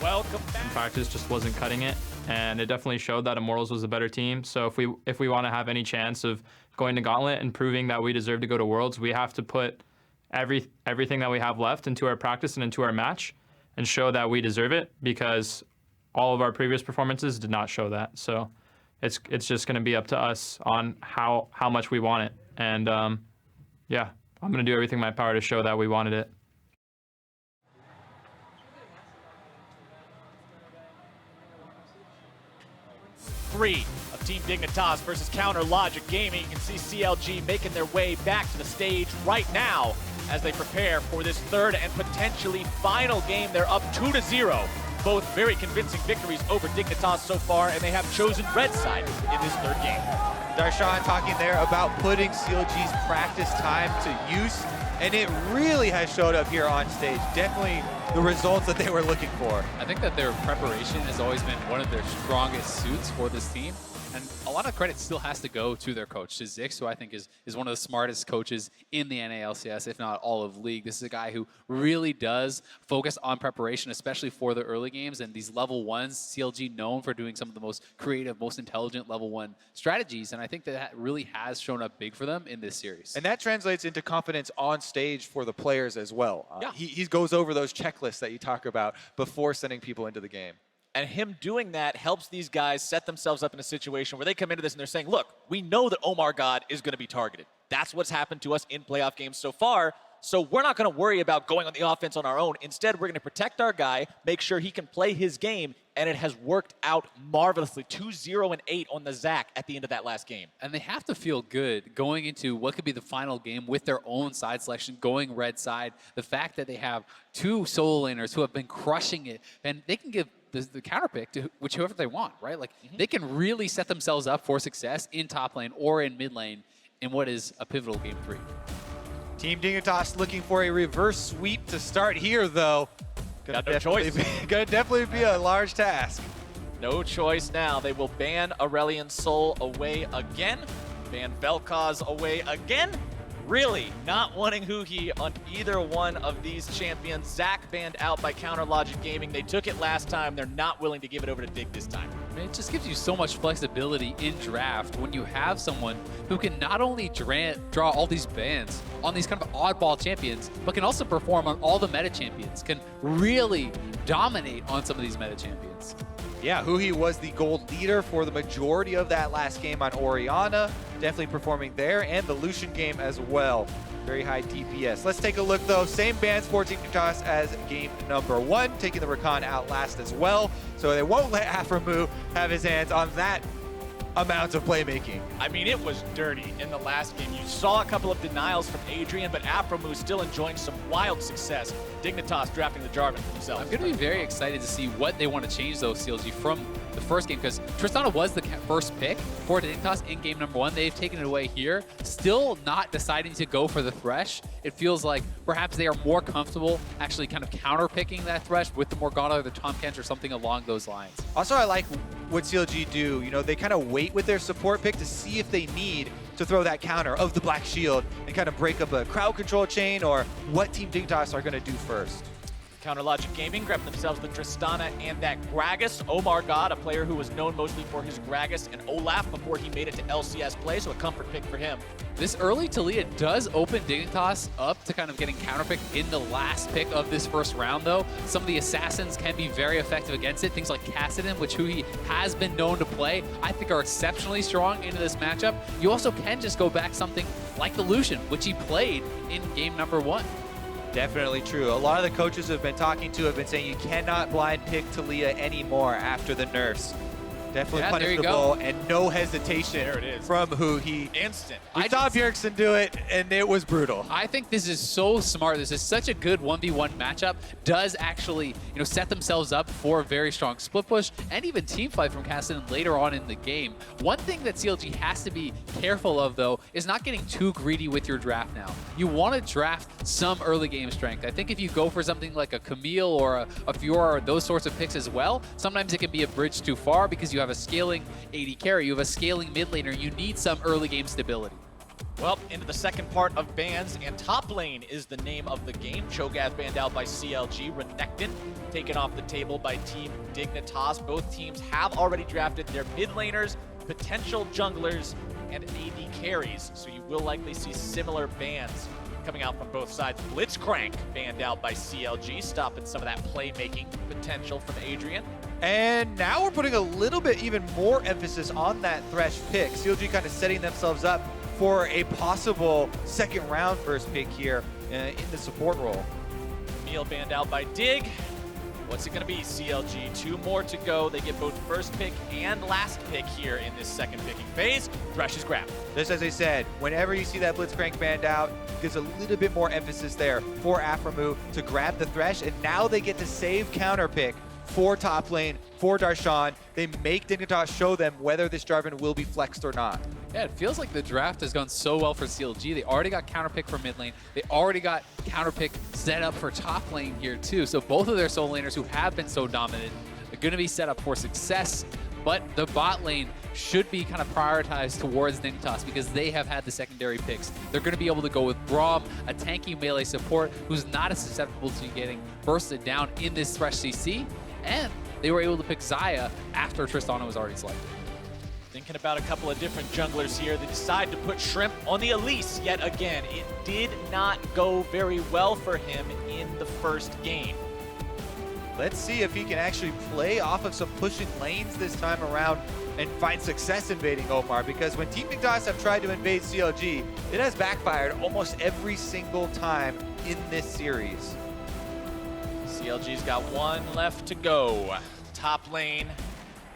Welcome in back. practice just wasn't cutting it, and it definitely showed that Immortals was a better team. So if we want to have any chance of going to Gauntlet and proving that we deserve to go to Worlds, we have to put everything that we have left into our practice and into our match and show that we deserve it, because all of our previous performances did not show that. So it's just going to be up to us on how much we want it. And yeah, I'm going to do everything in my power to show that we wanted it. Three of Team Dignitas versus Counter Logic Gaming. You can see CLG making their way back to the stage right now as they prepare for this third and potentially final game. They're up 2-0. Both very convincing victories over Dignitas so far, and they have chosen red side in this third game. Darshan talking there about putting CLG's practice time to use, and it really has showed up here on stage. Definitely the results that they were looking for. I think that their preparation has always been one of their strongest suits for this team. And a lot of credit still has to go to their coach, to Zix, who I think is one of the smartest coaches in the NALCS, if not all of League. This is a guy who really does focus on preparation, especially for the early games. And these level ones, CLG known for doing some of the most creative, most intelligent level one strategies. And I think that really has shown up big for them in this series. And that translates into confidence on stage for the players as well. Yeah. He goes over those checklists that you talk about before sending people into the game. And him doing that helps these guys set themselves up in a situation where they come into this and they're saying, look, we know that Omar God is going to be targeted. That's what's happened to us in playoff games so far. So we're not going to worry about going on the offense on our own. Instead, we're going to protect our guy, make sure he can play his game, and it has worked out marvelously. 2-0-8 on the Zac at the end of that last game. And they have to feel good going into what could be the final game with their own side selection, going red side. The fact that they have two solo laners who have been crushing it, and they can give the counter pick to whichever they want, right? Like, they can really set themselves up for success in top lane or in mid lane in what is a pivotal game 3. Team Dignitas looking for a reverse sweep to start here, though. Got no choice. Gonna definitely be a large task. No choice now. They will ban Aurelion Sol away again. Ban Vel'Koz away again. Really not wanting Huhi on either one of these champions. Zac banned out by Counter Logic Gaming. They took it last time. They're not willing to give it over to Dig this time. I mean, it just gives you so much flexibility in draft when you have someone who can not only draw all these bans on these kind of oddball champions, but can also perform on all the meta champions, can really dominate on some of these meta champions. Yeah, Huhi was the gold leader for the majority of that last game on Orianna. Definitely performing there, and the Lucian game as well. Very high DPS. Let's take a look though. Same bans for Team Dignitas as game number 1, taking the Rakan out last as well. So they won't let Aphromoo have his hands on that amount of playmaking. I mean, it was dirty in the last game. You saw a couple of denials from Adrian, but Aphromoo still enjoying some wild success. Dignitas drafting the Jarvan themselves. I'm going to be very excited to see what they want to change, though, CLG, from the first game, because Tristana was the first pick for Dignitas in game number 1. They've taken it away here. Still not deciding to go for the Thresh. It feels like perhaps they are more comfortable actually kind of counter-picking that Thresh with the Morgana or the Tahm Kench or something along those lines. Also, I like what CLG do. You know, they kind of wait with their support pick to see if they need to throw that counter of the Black Shield and kind of break up a crowd control chain, or what Team Dignitas are going to do first. Counter Logic Gaming grabbed themselves the Tristana and that Gragas. Omar God, a player who was known mostly for his Gragas and Olaf before he made it to LCS play, so a comfort pick for him. This early Taliyah does open Dignitas up to kind of getting counterpicked in the last pick of this first round, though. Some of the assassins can be very effective against it. Things like Kassadin, which Huhi has been known to play, I think are exceptionally strong into this matchup. You also can just go back something like the Lucian, which he played in game number 1. Definitely true. A lot of the coaches have been talking to have been saying you cannot blind pick Taliyah anymore after the nerfs. Definitely punishable, and no hesitation There it is. from Huhi. Instant. We saw Bjergsen do it, and it was brutal. I think this is so smart. This is such a good 1v1 matchup. Does actually, set themselves up for a very strong split push and even team fight from Kassadin later on in the game. One thing that CLG has to be careful of, though, is not getting too greedy with your draft now. You want to draft some early game strength. I think if you go for something like a Camille or a Fiora or those sorts of picks as well, sometimes it can be a bridge too far because you have a scaling AD carry, you have a scaling mid laner, you need some early game stability. Well, into the second part of bans, and top lane is the name of the game. Cho'Gath banned out by CLG, Renekton taken off the table by Team Dignitas. Both teams have already drafted their mid laners, potential junglers, and AD carries, so you will likely see similar bans coming out from both sides. Blitzcrank banned out by CLG, stopping some of that playmaking potential from Adrian. And now we're putting a little bit even more emphasis on that Thresh pick. CLG kind of setting themselves up for a possible second round first pick here in the support role. Meal banned out by Dig. What's it going to be, CLG? 2 more to go. They get both first pick and last pick here in this second picking phase. Thresh is grabbed. Just as I said, whenever you see that Blitzcrank banned out, gives a little bit more emphasis there for Aphromoo to grab the Thresh, and now they get to save counter pick for top lane, for Darshan. They make Dignitas show them whether this Jarvan will be flexed or not. Yeah, it feels like the draft has gone so well for CLG. They already got counterpick for mid lane. They already got counterpick set up for top lane here too. So both of their solo laners who have been so dominant are going to be set up for success. But the bot lane should be kind of prioritized towards Dignitas because they have had the secondary picks. They're going to be able to go with Braum, a tanky melee support who's not as susceptible to getting bursted down in this Thresh CC. And they were able to pick Xayah after Tristana was already selected. Thinking about a couple of different junglers here. They decide to put Shrimp on the Elise yet again. It did not go very well for him in the first game. Let's see if he can actually play off of some pushing lanes this time around and find success invading Omar, because when Team Dignitas have tried to invade CLG, it has backfired almost every single time in this series. CLG's got 1 left to go. Top lane,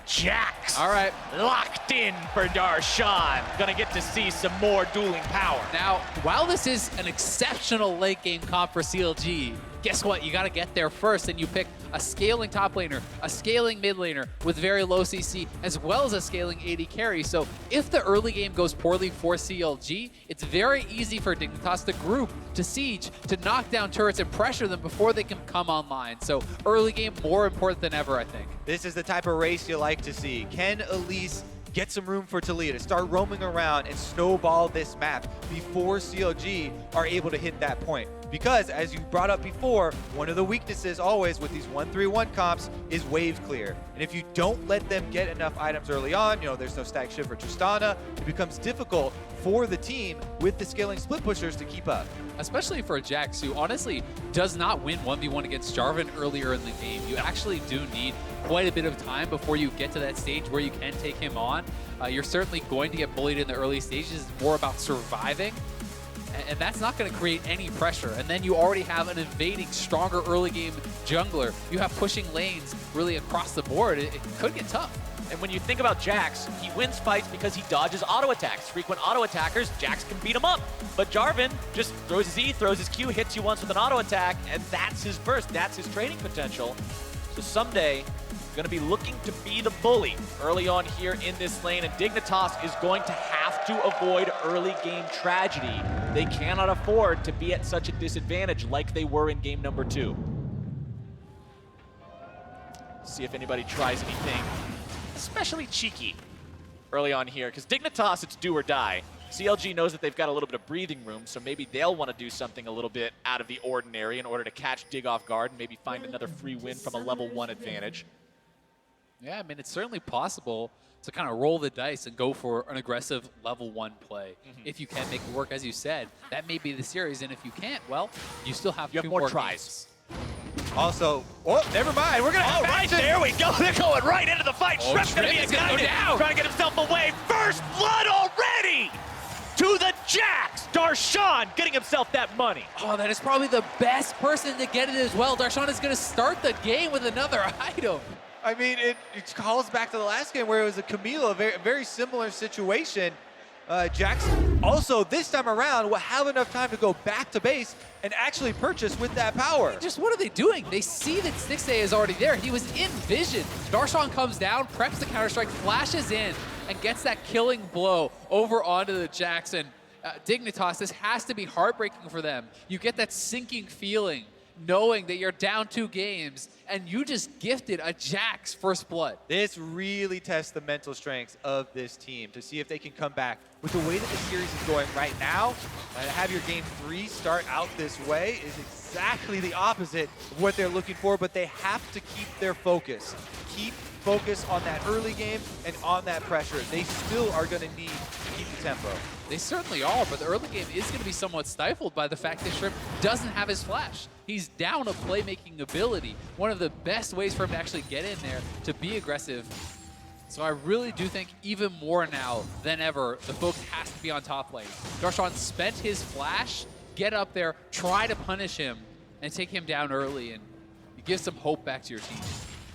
Jax. All right. Locked in for Darshan. Gonna get to see some more dueling power. Now, while this is an exceptional late game comp for CLG, guess what? You got to get there first, and you pick a scaling top laner, a scaling mid laner with very low CC, as well as a scaling AD carry. So if the early game goes poorly for CLG, it's very easy for Dignitas to group, to siege, to knock down turrets and pressure them before they can come online. So early game more important than ever, I think. This is the type of race you like to see. Can Elise get some room for Taliyah to start roaming around and snowball this map before CLG are able to hit that point? Because, as you brought up before, one of the weaknesses always with these 1-3-1 comps is wave clear. And if you don't let them get enough items early on, there's no stack shift for Tristana, it becomes difficult for the team with the scaling split pushers to keep up. Especially for Jax, who honestly does not win 1v1 against Jarvan earlier in the game. You actually do need quite a bit of time before you get to that stage where you can take him on. You're certainly going to get bullied in the early stages. It's more about surviving. And that's not going to create any pressure. And then you already have an invading, stronger early game jungler. You have pushing lanes really across the board. It could get tough. And when you think about Jax, he wins fights because he dodges auto attacks. Frequent auto attackers, Jax can beat him up. But Jarvan just throws his E, throws his Q, hits you once with an auto attack, and that's his burst. That's his trading potential. So someday, going to be looking to be the bully early on here in this lane, and Dignitas is going to have to avoid early game tragedy. They cannot afford to be at such a disadvantage like they were in game number 2. See if anybody tries anything especially cheeky early on here, because Dignitas, it's do or die. CLG knows that they've got a little bit of breathing room, so maybe they'll want to do something a little bit out of the ordinary in order to catch Dig off guard and maybe find another free win from a level 1 advantage. Yeah, I mean, it's certainly possible to kind of roll the dice and go for an aggressive level 1 play. If you can make it work, as you said, that may be the series. And if you can't, well, you still have two more tries. Also, oh, never mind. We're going to have right, action. there we go. They're going right into the fight. Oh, Shrimp's going to be Shrimp is gonna go down. trying to get himself away. First blood already to the Jax. Darshan getting himself that money. Oh, that is probably the best person to get it as well. Darshan is going to start the game with another item. I mean, it calls back to the last game where it was a Camille, a very similar situation. Jax also this time around will have enough time to go back to base and actually purchase with that power. Just what are they doing? They see that Stixxay is already there. He was in vision. Darshan comes down, preps the counter-strike, flashes in, and gets that killing blow over onto the Jax. And Dignitas, this has to be heartbreaking for them. You get that sinking feeling knowing that you're down 2 games and you just gifted a Jax first blood. This really tests the mental strength of this team to see if they can come back. With the way that the series is going right now, to have your game 3 start out this way is exactly the opposite of what they're looking for, but they have to keep their focus. Keep focus on that early game and on that pressure. They still are going to need to keep the tempo. They certainly are, but the early game is going to be somewhat stifled by the fact that Shrimp doesn't have his flash. He's down a playmaking ability. One of the best ways for him to actually get in there to be aggressive. So I really do think even more now than ever, the focus has to be on top lane. Darshan spent his flash, get up there, try to punish him, and take him down early, and you give some hope back to your team.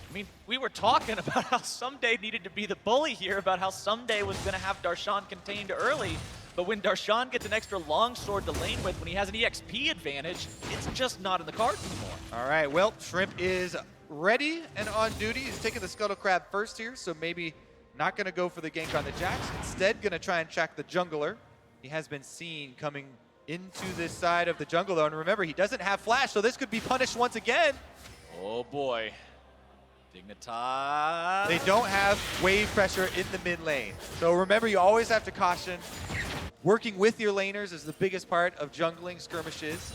I mean, we were talking about how Someday needed to be the bully here, about how Someday was going to have Darshan contained early. But when Darshan gets an extra longsword to lane with, when he has an EXP advantage, it's just not in the cards anymore. All right, well, Shrimp is ready and on duty. He's taking the Scuttle Crab first here, so maybe not going to go for the gank on the Jax. Instead, going to try and track the jungler. He has been seen coming into this side of the jungle, though. And remember, he doesn't have flash, so this could be punished once again. Oh, boy. Dignitas. They don't have wave pressure in the mid lane. So remember, you always have to caution. Working with your laners is the biggest part of jungling skirmishes.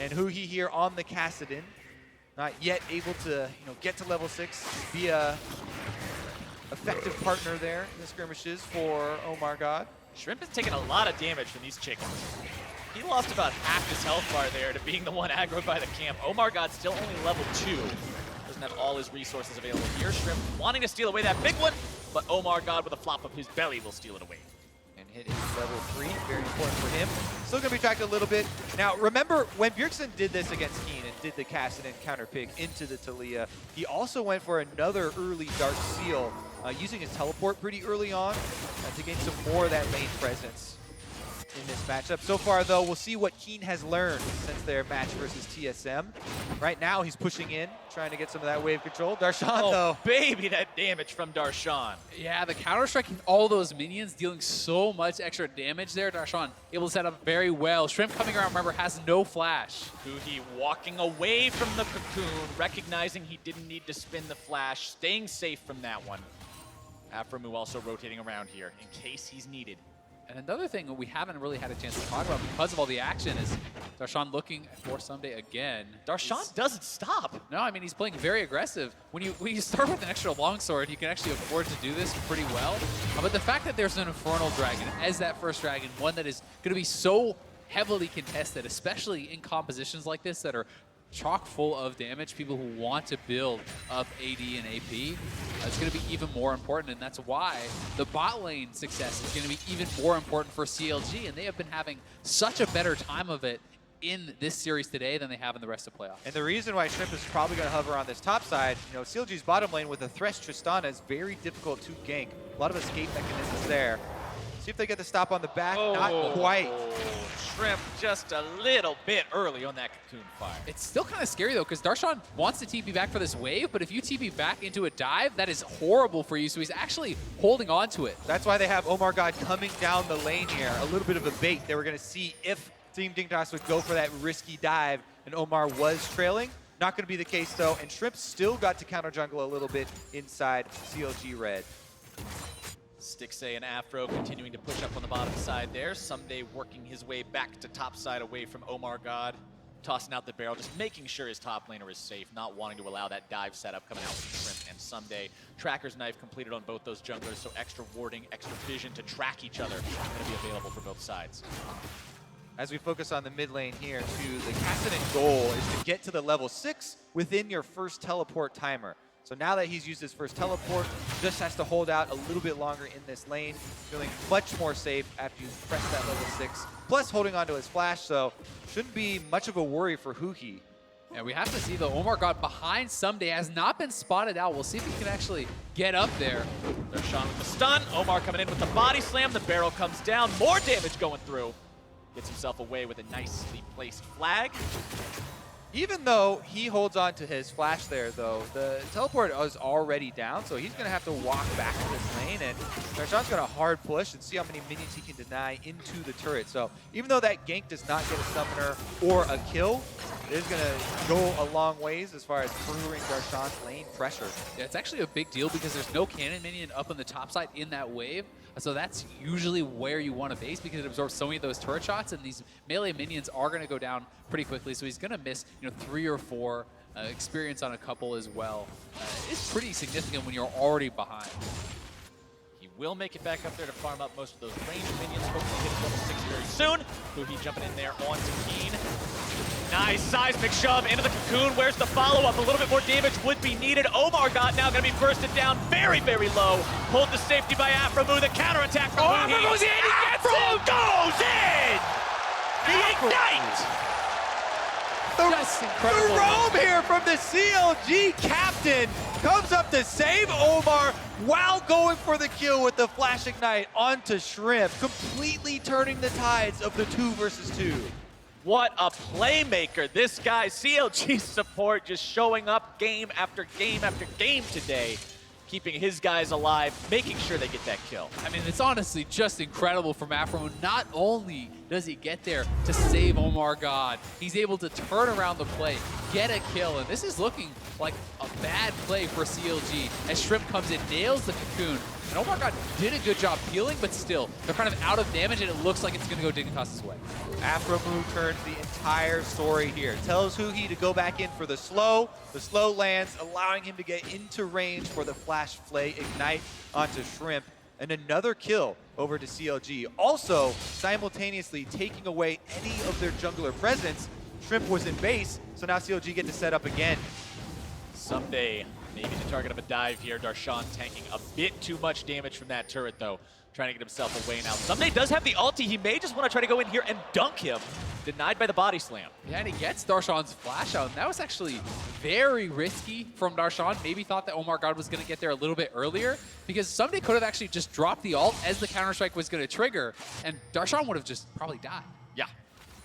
And Huhi here on the Kassadin, not yet able to get to level 6, be a effective partner there in the skirmishes for Omar God. Shrimp is taking a lot of damage from these chickens. He lost about half his health bar there to being the one aggroed by the camp. Omar God still only level 2. Doesn't have all his resources available here. Shrimp wanting to steal away that big one, but Omar God with a flop of his belly will steal it away. And hit his level 3, very important for him. Still gonna be tracked a little bit. Now remember, when Bjergsen did this against Keen and did the Kassadin counter pick into the Taliyah, he also went for another early Dark Seal, using his teleport pretty early on to gain some more of that lane presence in this matchup. So far though, we'll see what Keen has learned since their match versus TSM. Right now he's pushing in, trying to get some of that wave control. Darshan though. Baby, that damage from Darshan. Yeah, the counter-striking all those minions, dealing so much extra damage there. Darshan able to set up very well. Shrimp coming around, remember, has no flash. Huhi walking away from the cocoon, recognizing he didn't need to spin the flash, staying safe from that one. Aphromoo also rotating around here in case he's needed. And another thing we haven't really had a chance to talk about because of all the action is Darshan looking for Someday again. Darshan doesn't stop. No, I mean, he's playing very aggressive. When you start with an extra longsword, you can actually afford to do this pretty well. But the fact that there's an Infernal Dragon as that first dragon, one that is going to be so heavily contested, especially in compositions like this that are chock full of damage, people who want to build up AD and AP, it's going to be even more important, and that's why the bot lane success is going to be even more important for CLG, and they have been having such a better time of it in this series today than they have in the rest of playoffs. And the reason why Shrimp is probably going to hover on this top side, CLG's bottom lane with the Thresh Tristana is very difficult to gank. A lot of escape mechanisms there. See if they get the stop on the back. Not quite. Shrimp just a little bit early on that cocoon fire. It's still kind of scary though, because Darshan wants to TP back for this wave, but if you TP back into a dive, that is horrible for you, so he's actually holding on to it. That's why they have Omar God coming down the lane here. A little bit of a bait. They were going to see if Team Dignitas would go for that risky dive, and Omar was trailing. Not going to be the case though, and Shrimp still got to counter jungle a little bit inside CLG Red. Stixxay and Afro continuing to push up on the bottom side there. Someday working his way back to top side away from Omar God. Tossing out the barrel, just making sure his top laner is safe, not wanting to allow that dive setup coming out with Shrimp and Someday. Tracker's Knife completed on both those junglers, so extra warding, extra vision to track each other going to be available for both sides. As we focus on the mid lane here, too, the Kassadin goal is to get to the level 6 within your first teleport timer. So now that he's used his first teleport, just has to hold out a little bit longer in this lane, feeling much more safe after you press that level 6. Plus holding onto his flash, so shouldn't be much of a worry for Huhi. And we have to see the Omar God behind Someday has not been spotted out. We'll see if he can actually get up there. Darshan with the stun, Omar coming in with the body slam, the barrel comes down, more damage going through. Gets himself away with a nicely placed flag. Even though he holds on to his flash there, though, the teleport is already down, so he's going to have to walk back to this lane, and Darshan's going to hard push and see how many minions he can deny into the turret. So even though that gank does not get a summoner or a kill, It is going to go a long ways as far as furthering Darshan's lane pressure. Yeah, it's actually a big deal because there's no cannon minion up on the top side in that wave. So that's usually where you want to base because it absorbs so many of those turret shots, and these melee minions are going to go down pretty quickly. So he's going to miss, 3 or 4. Experience on a couple as well. It's pretty significant when you're already behind. He will make it back up there to farm up most of those ranged minions. Hopefully hit level 6 very soon. Huhi jumping in there onto Keen. Nice seismic shove into the cocoon. Where's the follow-up? A little bit more damage would be needed. Omar got now going to be bursted down very, very low. Hold the safety by Aphromoo. The counterattack from Huhi. Aphromoo goes in. He gets Aphromoo goes in! The Ignite! Just incredible. The roam here from the CLG captain comes up to save Omar while going for the kill with the Flash Ignite onto Shrimp, completely turning the tides of the 2 versus 2. What a playmaker. This guy, CLG support, just showing up game after game after game today, keeping his guys alive, making sure they get that kill. I mean, it's honestly just incredible from Aphromoo. Not only does he get there to save Omar God, he's able to turn around the play, get a kill, and this is looking like a bad play for CLG as Shrimp comes in, nails the cocoon, and Omar God did a good job healing, but still, they're kind of out of damage, and it looks like it's going to go Dignitas' way. Aphromoo turns the entire story here. Tells Huhi to go back in for the slow. The slow lands, allowing him to get into range for the Flash Flay Ignite onto Shrimp. And another kill over to CLG. Also, simultaneously taking away any of their jungler presence. Shrimp was in base, so now CLG get to set up again. Someday, maybe the target of a dive here. Darshan tanking a bit too much damage from that turret, though. Trying to get himself away now. Someday does have the ulti. He may just want to try to go in here and dunk him. Denied by the body slam. Yeah, and he gets Darshan's flash out. And that was actually very risky from Darshan. Maybe thought that Omar God was going to get there a little bit earlier because Someday could have actually just dropped the ult as the Counter-Strike was going to trigger, and Darshan would have just probably died. Yeah,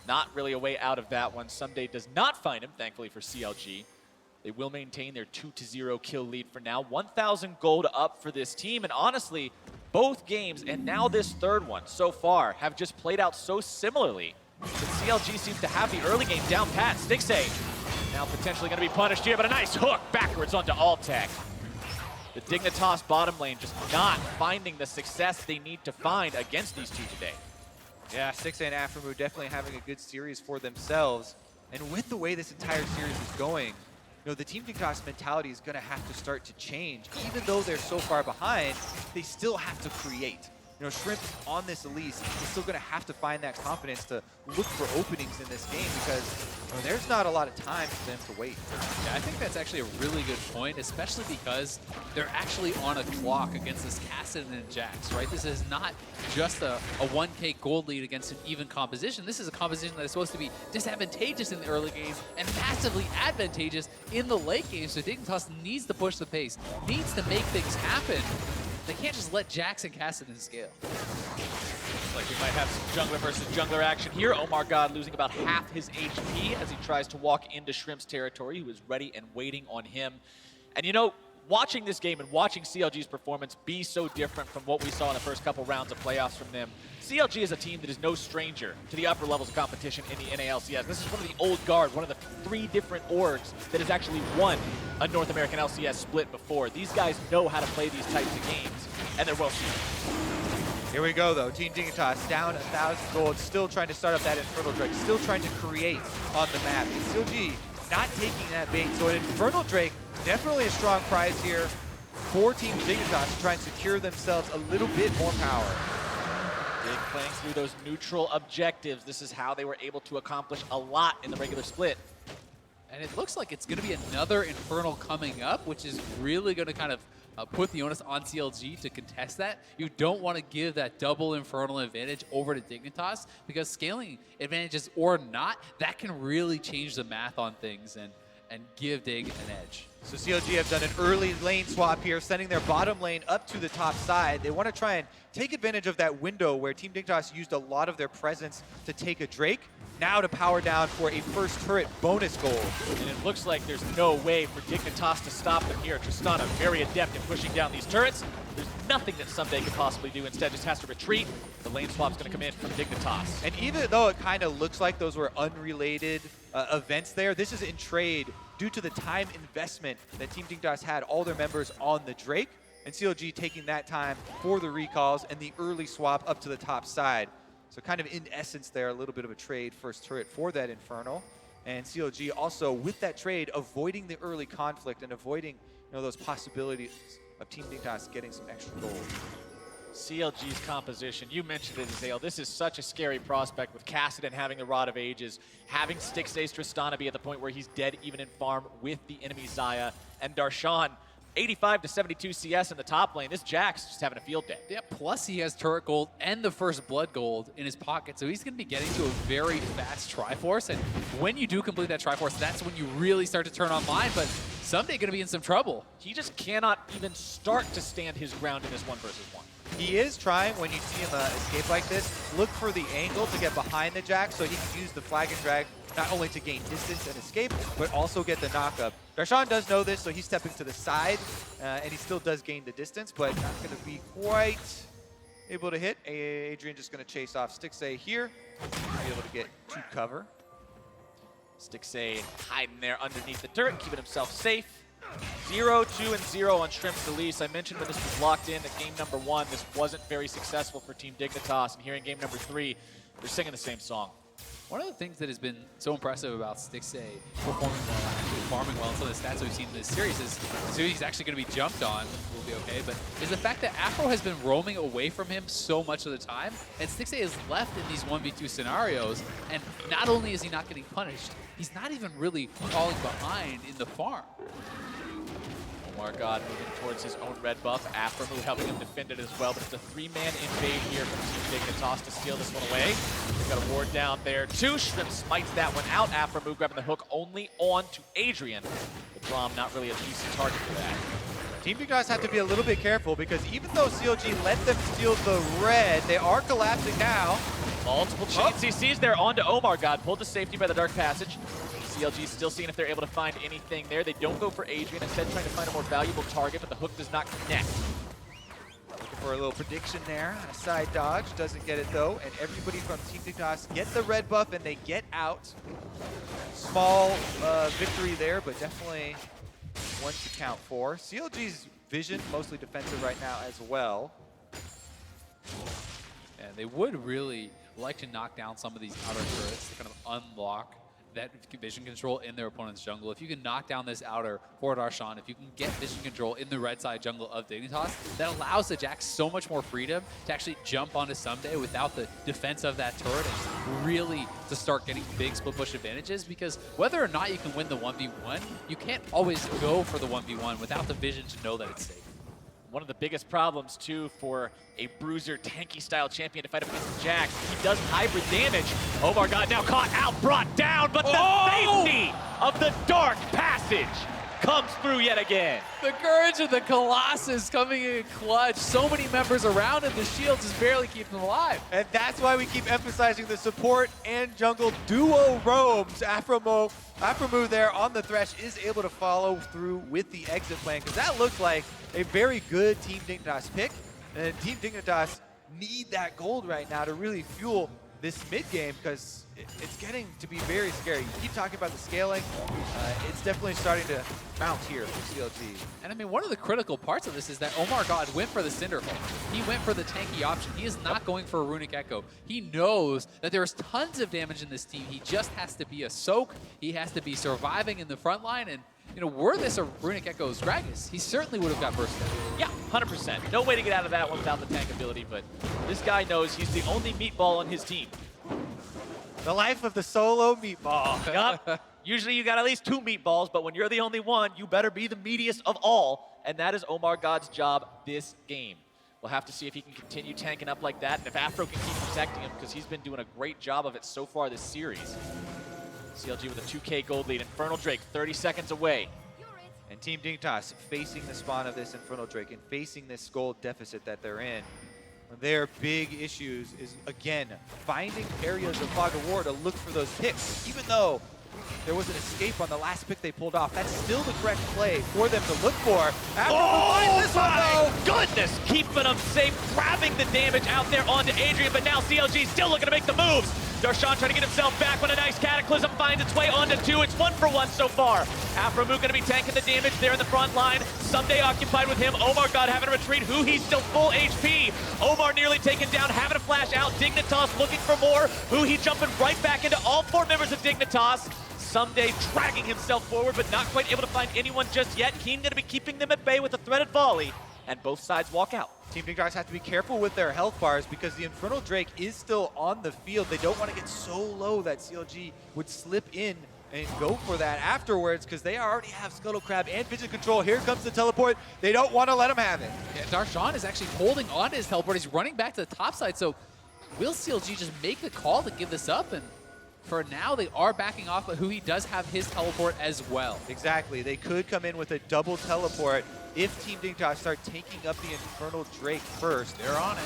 not really a way out of that one. Someday does not find him, thankfully for CLG. They will maintain their 2-0 kill lead for now. 1,000 gold up for this team, and honestly, both games, and now this third one so far, have just played out so similarly. But CLG seems to have the early game down pat. Stixxay now potentially going to be punished here, but a nice hook backwards onto Altec. The Dignitas bottom lane just not finding the success they need to find against these two today. Yeah, Stixxay and Aphromoo definitely having a good series for themselves. And with the way this entire series is going, the Team Dignitas mentality is going to have to start to change. Even though they're so far behind, they still have to create. Shrimp on this Elise is still going to have to find that confidence to look for openings in this game because there's not a lot of time for them to wait. Yeah, I think that's actually a really good point, especially because they're actually on a clock against this Kassadin and Jax, right? This is not just a 1k gold lead against an even composition. This is a composition that is supposed to be disadvantageous in the early games and massively advantageous in the late games. So Dignitas needs to push the pace, needs to make things happen. They can't just let Jax and Kassadin scale. Looks like we might have some jungler versus jungler action here. Omar God losing about half his HP as he tries to walk into Shrimp's territory, who is ready and waiting on him. And watching this game and watching CLG's performance be so different from what we saw in the first couple rounds of playoffs from them, CLG is a team that is no stranger to the upper levels of competition in the NALCS. This is one of the old guard, one of the 3 different orgs that has actually won a North American LCS split before. These guys know how to play these types of games, and they're well suited. Here we go, though. Team Dignitas down 1,000 gold, still trying to start up that Infernal Drake, still trying to create on the map. And CLG not taking that bait, so an Infernal Drake, definitely a strong prize here for Team Dignitas to try and secure themselves a little bit more power. Big playing through those neutral objectives. This is how they were able to accomplish a lot in the regular split. And it looks like it's going to be another Infernal coming up, which is really going to kind of put the onus on CLG to contest that. You don't want to give that double Infernal advantage over to Dignitas because scaling advantages or not, that can really change the math on things and give Dig an edge. So CLG have done an early lane swap here, sending their bottom lane up to the top side. They want to try and take advantage of that window where Team Dignitas used a lot of their presence to take a Drake, now to power down for a first turret bonus gold. And it looks like there's no way for Dignitas to stop them here. Tristana very adept at pushing down these turrets. There's nothing that Someday could possibly do. Instead, just has to retreat. The lane swap's going to come in from Dignitas. And even though it kind of looks like those were unrelated events there. This is in trade due to the time investment that Team Dignitas had all their members on the Drake, and CLG taking that time for the recalls and the early swap up to the top side. So kind of in essence there, a little bit of a trade first turret for that Infernal. And CLG also with that trade avoiding the early conflict and avoiding those possibilities of Team Dignitas getting some extra gold. CLG's composition, you mentioned it, Zale. This is such a scary prospect with Kassadin having the Rod of Ages, having Stixxay's Tristana be at the point where he's dead even in farm with the enemy Xayah, and Darshan 85 to 72 CS in the top lane. This Jax just having a field day. Yeah, plus he has turret gold and the first blood gold in his pocket, so he's going to be getting to a very fast Triforce, and when you do complete that Triforce, that's when you really start to turn online, but someday going to be in some trouble. He just cannot even start to stand his ground in this 1 versus 1. He is trying, when you see him escape like this, look for the angle to get behind the Jax so he can use the flag and drag not only to gain distance and escape, but also get the knockup. Darshan does know this, so he's stepping to the side, and he still does gain the distance, but not going to be quite able to hit. Adrian just going to chase off Stixxay here, be able to get to cover. Stixxay hiding there underneath the turret, keeping himself safe. 0, 2, and 0 on Shrimp's release. I mentioned when this was locked in at game number 1, this wasn't very successful for Team Dignitas, and here in game number 3, they're singing the same song. One of the things that has been so impressive about Stixxay performing well, actually farming well, and some of the stats we've seen in this series is, so he's actually going to be jumped on, will be okay, but is the fact that Afro has been roaming away from him so much of the time, and Stixxay is left in these 1v2 scenarios, and not only is he not getting punished, he's not even really falling behind in the farm. Omargod moving towards his own red buff. Aphromoo helping him defend it as well, but it's a 3-man invade here from Team Dignitas to steal this one away. They've got a ward down there too. Shrimp smites that one out. Aphromoo grabbing the hook only on to Adrian. The Braum not really a decent target for that. Team Dignitas have to be a little bit careful because even though CLG let them steal the red, they are collapsing now. Multiple chain CCs there onto Omargod, pulled to safety by the Dark Passage. CLG still seeing if they're able to find anything there. They don't go for Adrian, instead trying to find a more valuable target, but the hook does not connect. Looking for a little prediction there. A side dodge, doesn't get it though. And everybody from Team Dignitas get the red buff and they get out. Small victory there, but definitely one to count for. CLG's vision, mostly defensive right now as well. And they would really like to knock down some of these outer turrets to kind of unlock that vision control in their opponent's jungle. If you can knock down this outer for Darshan, if you can get vision control in the red side jungle of Dignitas, that allows the Jax so much more freedom to actually jump onto Someday without the defense of that turret and really to start getting big split push advantages, because whether or not you can win the 1v1, you can't always go for the 1v1 without the vision to know that it's safe. One of the biggest problems, too, for a bruiser, tanky-style champion to fight up against the Jax. He does hybrid damage. Omargod now caught out, brought down, but the safety of the Dark Passage comes through yet again. The courage of the Colossus coming in clutch. So many members around him, the shield just barely keeping him alive. And that's why we keep emphasizing the support and jungle duo roams. Aphromoo there on the Thresh is able to follow through with the exit plan, because that looked like a very good Team Dignitas pick. And Team Dignitas need that gold right now to really fuel this mid game, because it's getting to be very scary. You keep talking about the scaling. It's definitely starting to mount here for CLG. And I mean, one of the critical parts of this is that Omargod went for the Cinderhulk. He went for the tanky option. He is not going for a Runic Echo. He knows that there's tons of damage in this team. He just has to be a soak. He has to be surviving in the front line. And, you know, were this a Runic Echo's Gragas, he certainly would have got burst down. Yeah, 100%. No way to get out of that one without the tank ability, but this guy knows he's the only meatball on his team. The life of the solo meatball. Yup. Usually you got at least 2 meatballs, but when you're the only one, you better be the meatiest of all, and that is Omargod's job this game. We'll have to see if he can continue tanking up like that, and if Afro can keep protecting him, because he's been doing a great job of it so far this series. CLG with a 2K gold lead. Infernal Drake 30 seconds away. And Team Dignitas facing the spawn of this Infernal Drake and facing this gold deficit that they're in. Their big issues is, again, finding areas of Fog of War to look for those picks. Even though there was an escape on the last pick they pulled off, that's still the correct play for them to look for. Goodness, keeping them safe, grabbing the damage out there onto Adrian, but now CLG still looking to make the moves. Darshan trying to get himself back when a nice Cataclysm finds its way onto 2. It's 1-for-1 so far. Aphromoo going to be tanking the damage there in the front line. Someday occupied with him. Omar God having to retreat. Huhi still full HP. Omar nearly taken down, having to flash out. Dignitas looking for more. Huhi jumping right back into all 4 members of Dignitas. Someday dragging himself forward, but not quite able to find anyone just yet. Keen going to be keeping them at bay with a threaded volley, and both sides walk out. Team Dignitas have to be careful with their health bars because the Infernal Drake is still on the field. They don't want to get so low that CLG would slip in and go for that afterwards because they already have Scuttle Crab and Vision Control. Here comes the teleport. They don't want to let him have it. Yeah, Darshan is actually holding on to his teleport. He's running back to the top side. So will CLG just make the call to give this up? And for now, they are backing off, but Huhi does have his teleport as well. Exactly. They could come in with a double teleport if Team Dignitas start taking up the Infernal Drake first. They're on it.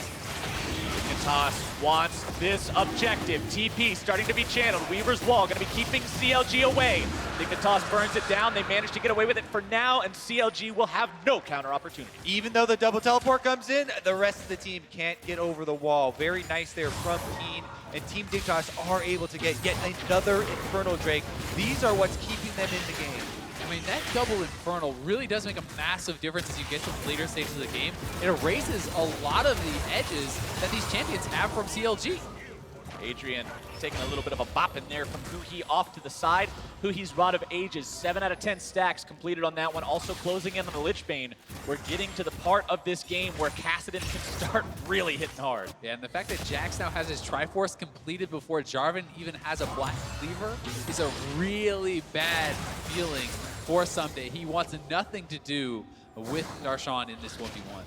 Dignitas wants this objective. TP starting to be channeled. Weaver's Wall going to be keeping CLG away. Dignitas burns it down. They manage to get away with it for now, and CLG will have no counter opportunity. Even though the double teleport comes in, the rest of the team can't get over the wall. Very nice there from Keen, and Team Dignitas are able to get yet another Infernal Drake. These are what's keeping them in the game. I mean, that double Infernal really does make a massive difference as you get to the later stages of the game. It erases a lot of the edges that these champions have from CLG. Adrian taking a little bit of a bop in there from Huhi off to the side. Huhi's Rod of Ages, 7 out of 10 stacks completed on that one. Also closing in on the Lich Bane. We're getting to the part of this game where Kassadin can start really hitting hard. Yeah, and the fact that Jax now has his Triforce completed before Jarvan even has a Black Cleaver is a really bad feeling for Someday. He wants nothing to do with Darshan in this 1v1.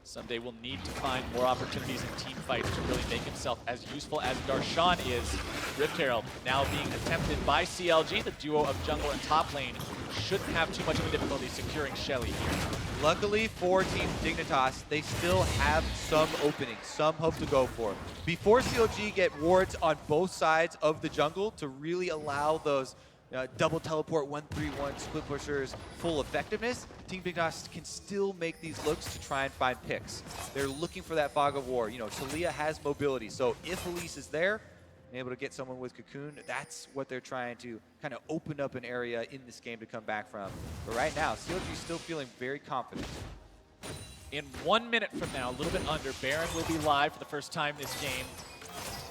Someday will need to find more opportunities in team fights to really make himself as useful as Darshan is. Rift Herald now being attempted by CLG. The duo of jungle and top lane shouldn't have too much of a difficulty securing Shelly here. Luckily for Team Dignitas, they still have some openings, some hope to go for. Before CLG get wards on both sides of the jungle to really allow those double teleport 1-3-1 split pushers full effectiveness, Team Dignitas can still make these looks to try and find picks. They're looking for that fog of war. You know, Taliyah has mobility, so if Elise is there and able to get someone with Cocoon, that's what they're trying to kind of open up an area in this game to come back from. But right now, CLG is still feeling very confident. In 1 minute from now, a little bit under, Baron will be live for the first time this game.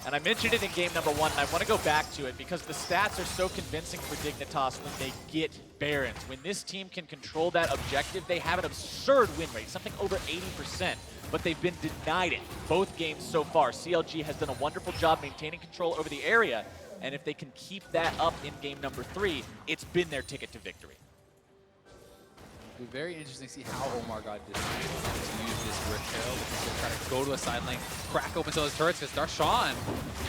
And I mentioned it in game number 1, and I want to go back to it because the stats are so convincing for Dignitas when they get Barons. When this team can control that objective, they have an absurd win rate, something over 80%, but they've been denied it both games so far. CLG has done a wonderful job maintaining control over the area, and if they can keep that up in game number 3, it's been their ticket to victory. It'll be very interesting to see how Omar God decides to use this Rift Herald. He'll try to go to a side lane, crack open some of those turrets, because Darshan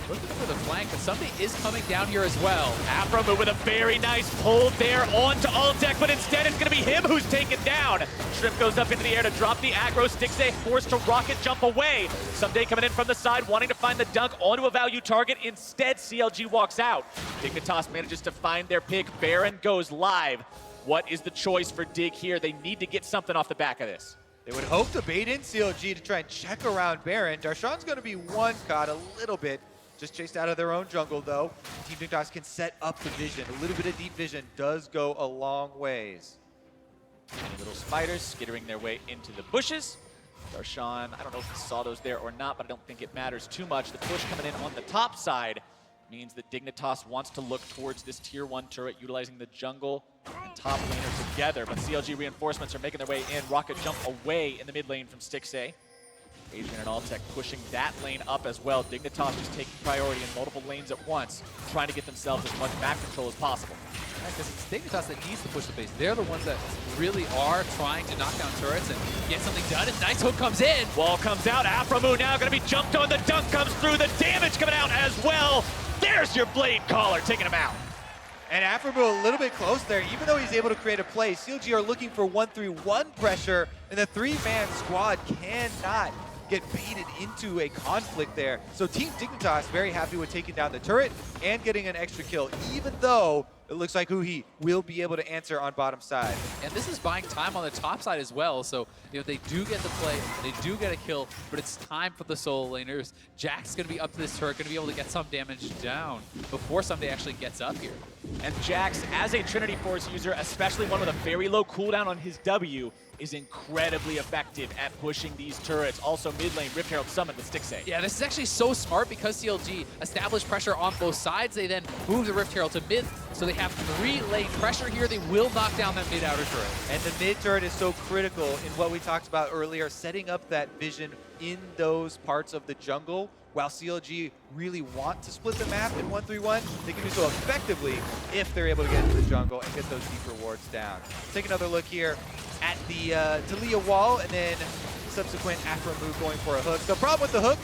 looking for the flank, but something is coming down here as well. Aphromoo with a very nice pull there onto Altec, but instead it's going to be him who's taken down. Shrimp goes up into the air to drop the aggro. Stixxay forced to rocket jump away. Someday coming in from the side, wanting to find the dunk onto a value target. Instead, CLG walks out. Dignitas manages to find their pick. Baron goes live. What is the choice for Dig here? They need to get something off the back of this. They would hope to bait in CLG to try and check around Baron. Darshan's going to be one caught a little bit. Just chased out of their own jungle, though. Team Dignitas can set up the vision. A little bit of deep vision does go a long ways. Little spiders skittering their way into the bushes. Darshan, I don't know if he saw those there or not, but I don't think it matters too much. The push coming in on the top side means that Dignitas wants to look towards this tier 1 turret, utilizing the jungle and top laner together. But CLG reinforcements are making their way in. Rocket jump away in the mid lane from Stixxay. Adrian and Altec pushing that lane up as well. Dignitas is taking priority in multiple lanes at once, trying to get themselves as much map control as possible. Because it's Dignitas that needs to push the base. They're the ones that really are trying to knock down turrets and get something done. And Nice Hook comes in. Wall comes out. Aphromoo now going to be jumped on. The dunk comes through. The damage coming out as well. There's your Blade Caller taking him out. And Aphromoo a little bit close there. Even though he's able to create a play, CLG are looking for 1-3-1 pressure, and the 3-man squad cannot get baited into a conflict there. So Team Dignitas very happy with taking down the turret and getting an extra kill, even though it looks like Huhi will be able to answer on bottom side. And this is buying time on the top side as well. So, they do get the play, they do get a kill, but it's time for the solo laners. Jack's going to be up to this turret, going to be able to get some damage down before Someday actually gets up here. And Jax, as a Trinity Force user, especially one with a very low cooldown on his W, is incredibly effective at pushing these turrets. Also mid lane, Rift Herald summoned with Stick Save. Yeah, this is actually so smart because CLG established pressure on both sides. They then move the Rift Herald to mid, so they have 3-lane pressure here. They will knock down that mid outer turret. And the mid turret is so critical in what we talked about earlier, setting up that vision in those parts of the jungle. While CLG really want to split the map in 1-3-1, they can do so effectively if they're able to get into the jungle and get those deep rewards down. Take another look here at the Taliyah wall, and then subsequent Afro move going for a hook. The problem with the hook,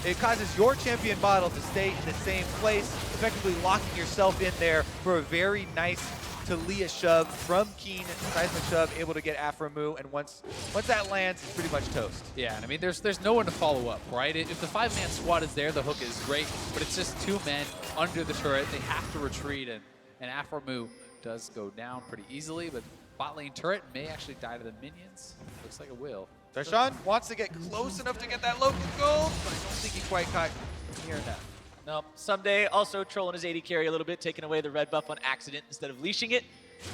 it causes your champion model to stay in the same place, effectively locking yourself in there for a very nice Taliyah shove from Keen. Seismic shove, able to get Afro move, and once that lands, it's pretty much toast. Yeah, and I mean, there's no one to follow up, right? If the 5-man squad is there, the hook is great, but it's just 2 men under the turret. They have to retreat, and Afro move does go down pretty easily, but bot lane turret may actually die to the minions. Looks like it will. Darshan wants to get close enough to get that local gold, but I don't think he quite caught near enough. No, Someday also trolling his AD carry a little bit, taking away the red buff on accident instead of leashing it.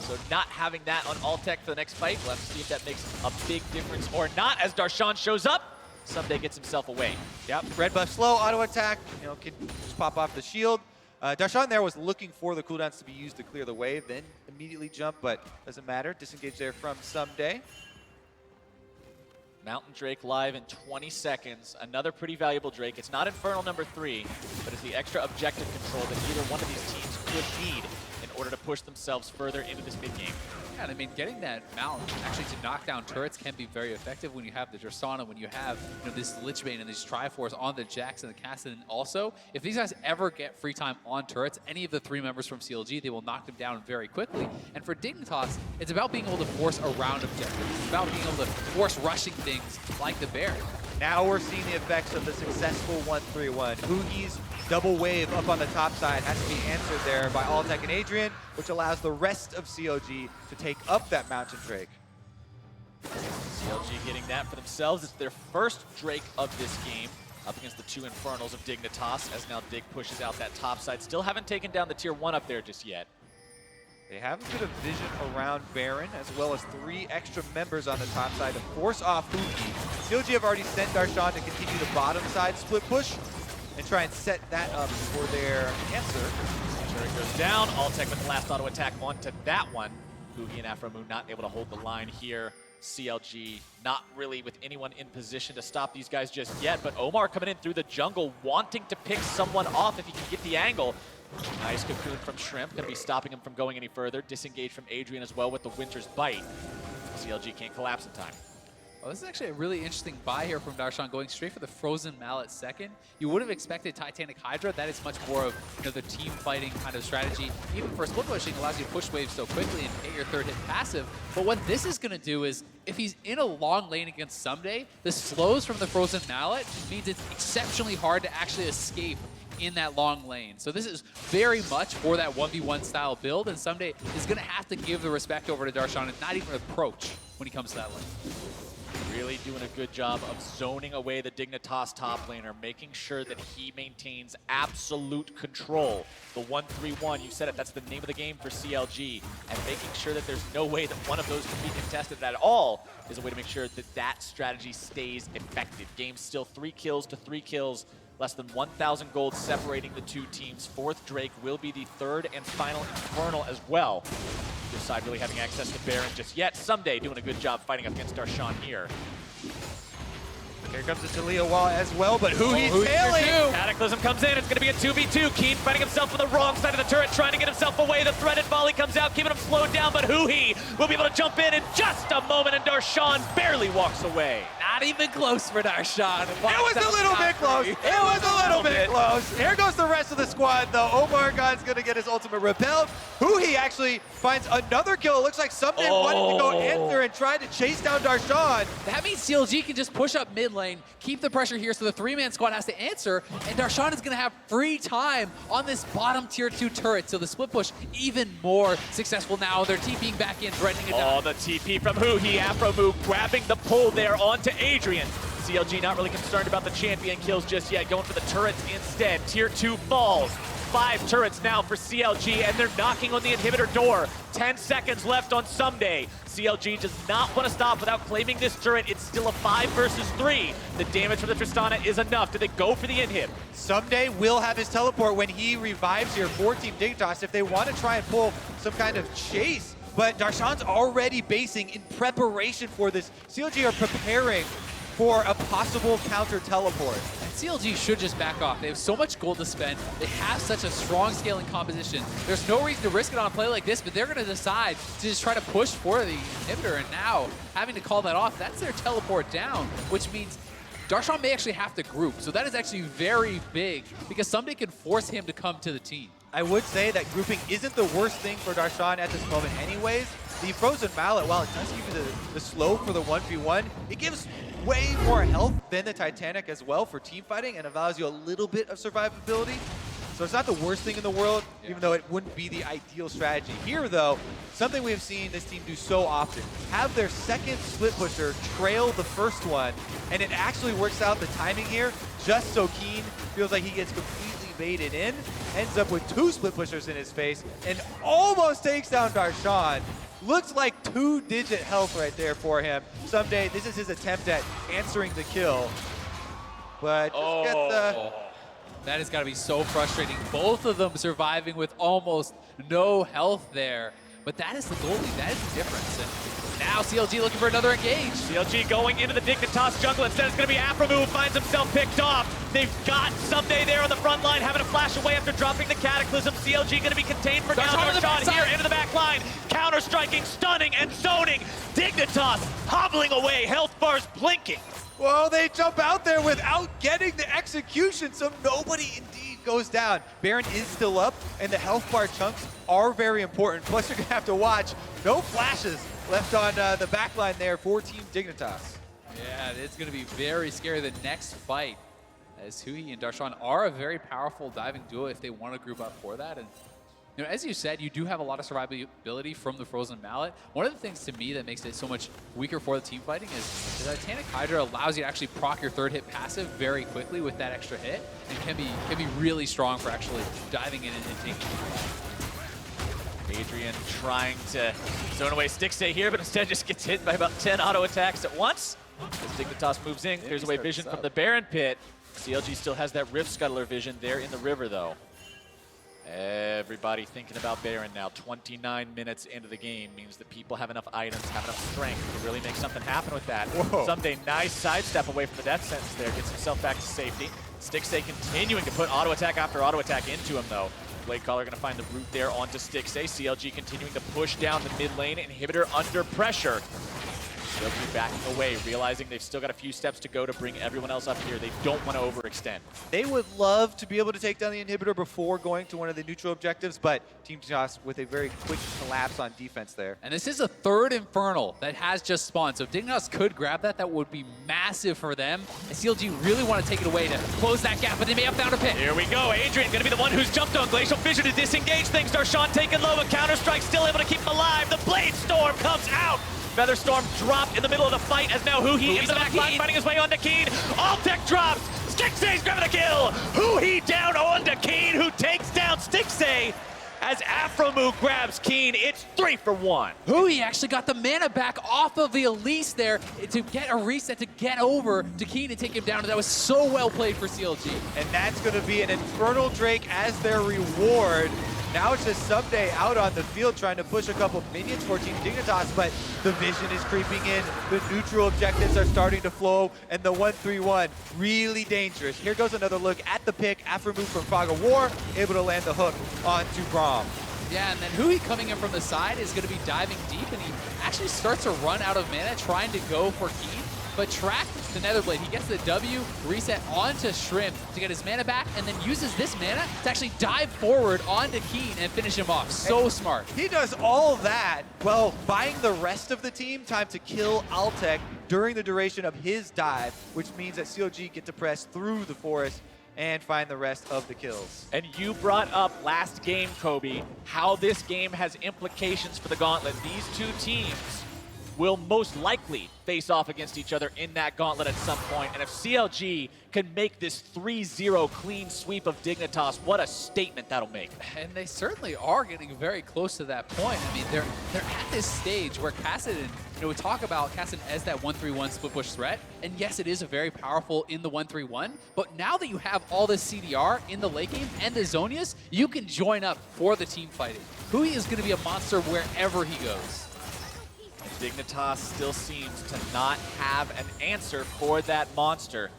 So not having that on Altec for the next fight. We'll have to see if that makes a big difference or not as Darshan shows up. Someday gets himself away. Yep, red buff slow, auto attack, can just pop off the shield. Darshan there was looking for the cooldowns to be used to clear the wave, then immediately jump, but doesn't matter. Disengage there from Someday. Mountain Drake live in 20 seconds. Another pretty valuable Drake. It's not Infernal number 3, but it's the extra objective control that either one of these teams could need in order to push themselves further into this mid game. Yeah, and I mean, getting that Mountain actually to knock down turrets can be very effective when you have the Drasana, when you have this Lich Bane and these Triforce on the Jax and the Kassadin. Also, if these guys ever get free time on turrets, any of the 3 members from CLG, they will knock them down very quickly. And for Dignitas, it's about being able to force around objectives. It's about being able to force rushing things like the Baron. Now we're seeing the effects of the successful 1-3-1. Hugi's double wave up on the top side has to be answered there by Altec and Adrian, which allows the rest of CLG to take up that Mountain Drake. CLG getting that for themselves. It's their first Drake of this game up against the 2 Infernals of Dignitas, as now Dig pushes out that top side. Still haven't taken down the tier 1 up there just yet. They have a bit of vision around Baron, as well as 3 extra members on the top side to force off Hugi. CLG have already sent Darshan to continue the bottom side split push and try and set that up for their answer. Turret goes down. Altec with the last auto attack onto that one. Hugi and Afro Moon not able to hold the line here. CLG not really with anyone in position to stop these guys just yet, but Omar coming in through the jungle, wanting to pick someone off if he can get the angle. Nice cocoon from Shrimp, gonna be stopping him from going any further. Disengage from Adrian as well with the Winter's Bite. CLG can't collapse in time. Well, this is actually a really interesting buy here from Darshan, going straight for the Frozen Mallet second. You would have expected Titanic Hydra. That is much more of the team fighting kind of strategy. Even for split pushing allows you to push waves so quickly and get your 3rd hit passive. But what this is going to do is, if he's in a long lane against Someday, the slows from the Frozen Mallet means it's exceptionally hard to actually escape in that long lane. So this is very much for that 1v1 style build, and Someday is going to have to give the respect over to Darshan and not even approach when he comes to that lane. Really doing a good job of zoning away the Dignitas top laner, making sure that he maintains absolute control. The 1-3-1, you said it, that's the name of the game for CLG, and making sure that there's no way that one of those can be contested at all is a way to make sure that that strategy stays effective. Game's still 3 kills to 3 kills, less than 1,000 gold separating the 2 teams. 4th Drake will be the 3rd and final Infernal as well. This side really having access to Baron just yet. Someday doing a good job fighting up against Darshan here. Here comes the Taliyah wall as well, but Hugi's tailing! Cataclysm comes in, it's gonna be a 2v2. Keen fighting himself on the wrong side of the turret, trying to get himself away. The threaded volley comes out, keeping him slowed down, but Hugi will be able to jump in just a moment, and Darshan barely walks away. Not Not even close for Darshan. It was a little bit close. It was a little bit close. Here goes the rest of the squad, though. Omar God's going to get his ultimate repelled. Huhi actually finds another kill. It looks like Someday wanted to go answer and try to chase down Darshan. That means CLG can just push up mid lane, keep the pressure here so the 3-man squad has to answer, and Darshan is going to have free time on this bottom tier 2 turret. So the split push even more successful now. They're TPing back in, threatening it down. Oh, the TP from Huhi. Afromoo grabbing the pull there onto Adrian. CLG not really concerned about the champion kills just yet, going for the turrets instead. Tier 2 falls. 5 turrets now for CLG, and they're knocking on the inhibitor door. 10 seconds left on Someday. CLG does not want to stop without claiming this turret. It's still a 5 versus 3. The damage from the Tristana is enough. Do they go for the inhib? Someday will have his teleport when he revives here for Team Dignitas if they want to try and pull some kind of chase. But Darshan's already basing in preparation for this. CLG are preparing for a possible counter teleport. And CLG should just back off. They have so much gold to spend. They have such a strong scaling composition. There's no reason to risk it on a play like this, but they're going to decide to just try to push for the inhibitor. And now, having to call that off, that's their teleport down, which means Darshan may actually have to group. So that is actually very big because somebody can force him to come to the team. I would say that grouping isn't the worst thing for Darshan at this moment anyways. The Frozen Mallet, while it does give you the slow for the 1v1, it gives way more health than the Titanic as well for team fighting and allows you a little bit of survivability. So it's not the worst thing in the world, even though it wouldn't be the ideal strategy. Here, though, something we've seen this team do so often, have their second split pusher trail the first one, and it actually works out the timing here just so Keen feels like he gets completely baited in, ends up with 2 split pushers in his face, and almost takes down Darshan. Looks like 2-digit health right there for him. Someday, this is his attempt at answering the kill. But just get the... That has got to be so frustrating. Both of them surviving with almost no health there. But that is the goalie. That is the difference. And now CLG looking for another engage. CLG going into the Dignitas jungle. Instead, it's going to be Afromoo who finds himself picked off. They've got Someday there on the front line, having to flash away after dropping the Cataclysm. CLG going to be contained for now. Darshan here into the back line. Counter-striking, stunning, and zoning. Dignitas hobbling away. Health bars blinking. Well, they jump out there without getting the execution, so nobody indeed goes down. Baron is still up, and the health bar chunks are very important. Plus, you're going to have to watch no flashes left on the back line there for Team Dignitas. Yeah, it's going to be very scary the next fight, as Huhi and Darshan are a very powerful diving duo if they want to group up for that. And you know, as you said, you do have a lot of survivability from the Frozen Mallet. One of the things to me that makes it so much weaker for the team fighting is the Titanic Hydra allows you to actually proc your 3rd hit passive very quickly with that extra hit, and can be really strong for actually diving in and taking it. Adrian trying to zone away Stixxay here, but instead just gets hit by about 10 auto attacks at once. As Dignitas moves in, clears away vision from the Baron pit. CLG still has that Rift Scuttler vision there in the river, though. Everybody thinking about Baron now. 29 minutes into the game means that people have enough items, have enough strength to really make something happen with that. Whoa. Someday, nice sidestep away from the death sentence there. Gets himself back to safety. Stixxay continuing to put auto attack after auto attack into him, though. Blade Caller going to find the route there onto Stixxay. CLG continuing to push down the mid lane. Inhibitor under pressure. CLG backing away, realizing they've still got a few steps to go to bring everyone else up here. They don't want to overextend. They would love to be able to take down the inhibitor before going to one of the neutral objectives, but Team Dignitas with a very quick collapse on defense there. And this is a 3rd Infernal that has just spawned. So if Dignitas could grab that, that would be massive for them. And CLG really want to take it away to close that gap, but they may have found a pit. Here we go. Adrian going to be the one who's jumped on Glacial Vision to disengage things. Darshan taken low, but Counter-Strike still able to keep him alive. The Blade Storm comes out. Featherstorm dropped in the middle of the fight as now Huhi into the back line, fighting his way onto Keen. All tech drops. Stixxay's grabbing the kill. Huhi down onto Keen, who takes down Stixxay. As Afromoo grabs Keen, it's 3 for 1. Huhi actually got the mana back off of the Elise there to get a reset to get over to Keen and take him down. That was so well played for CLG. And that's going to be an Infernal Drake as their reward. Now it's just Someday out on the field trying to push a couple minions for Team Dignitas, but the vision is creeping in, the neutral objectives are starting to flow, and the 1-3-1 really dangerous. Here goes another look at the pick after move from Fog of War, able to land the hook onto Braum. Yeah, and then Huhi coming in from the side is going to be diving deep, and he actually starts to run out of mana, trying to go for Keen. but track the Netherblade. He gets the W, reset onto Shrimp to get his mana back, and then uses this mana to actually dive forward onto Keen and finish him off. So smart. He does all that while buying the rest of the team time to kill Altec during the duration of his dive, which means that CLG get to press through the forest and find the rest of the kills. And you brought up last game, Kobe, how this game has implications for the Gauntlet. These two teams will most likely face off against each other in that Gauntlet at some point. And if CLG can make this 3-0 clean sweep of Dignitas, what a statement that'll make. And they certainly are getting very close to that point. I mean, they're at this stage where Kassadin, we talk about Kassadin as that 1-3-1 split push threat, and yes, it is a very powerful in the 1-3-1, but now that you have all this CDR in the late game and the Zonias, you can join up for the team fighting. Hui is going to be a monster wherever he goes. Dignitas still seems to not have an answer for that monster.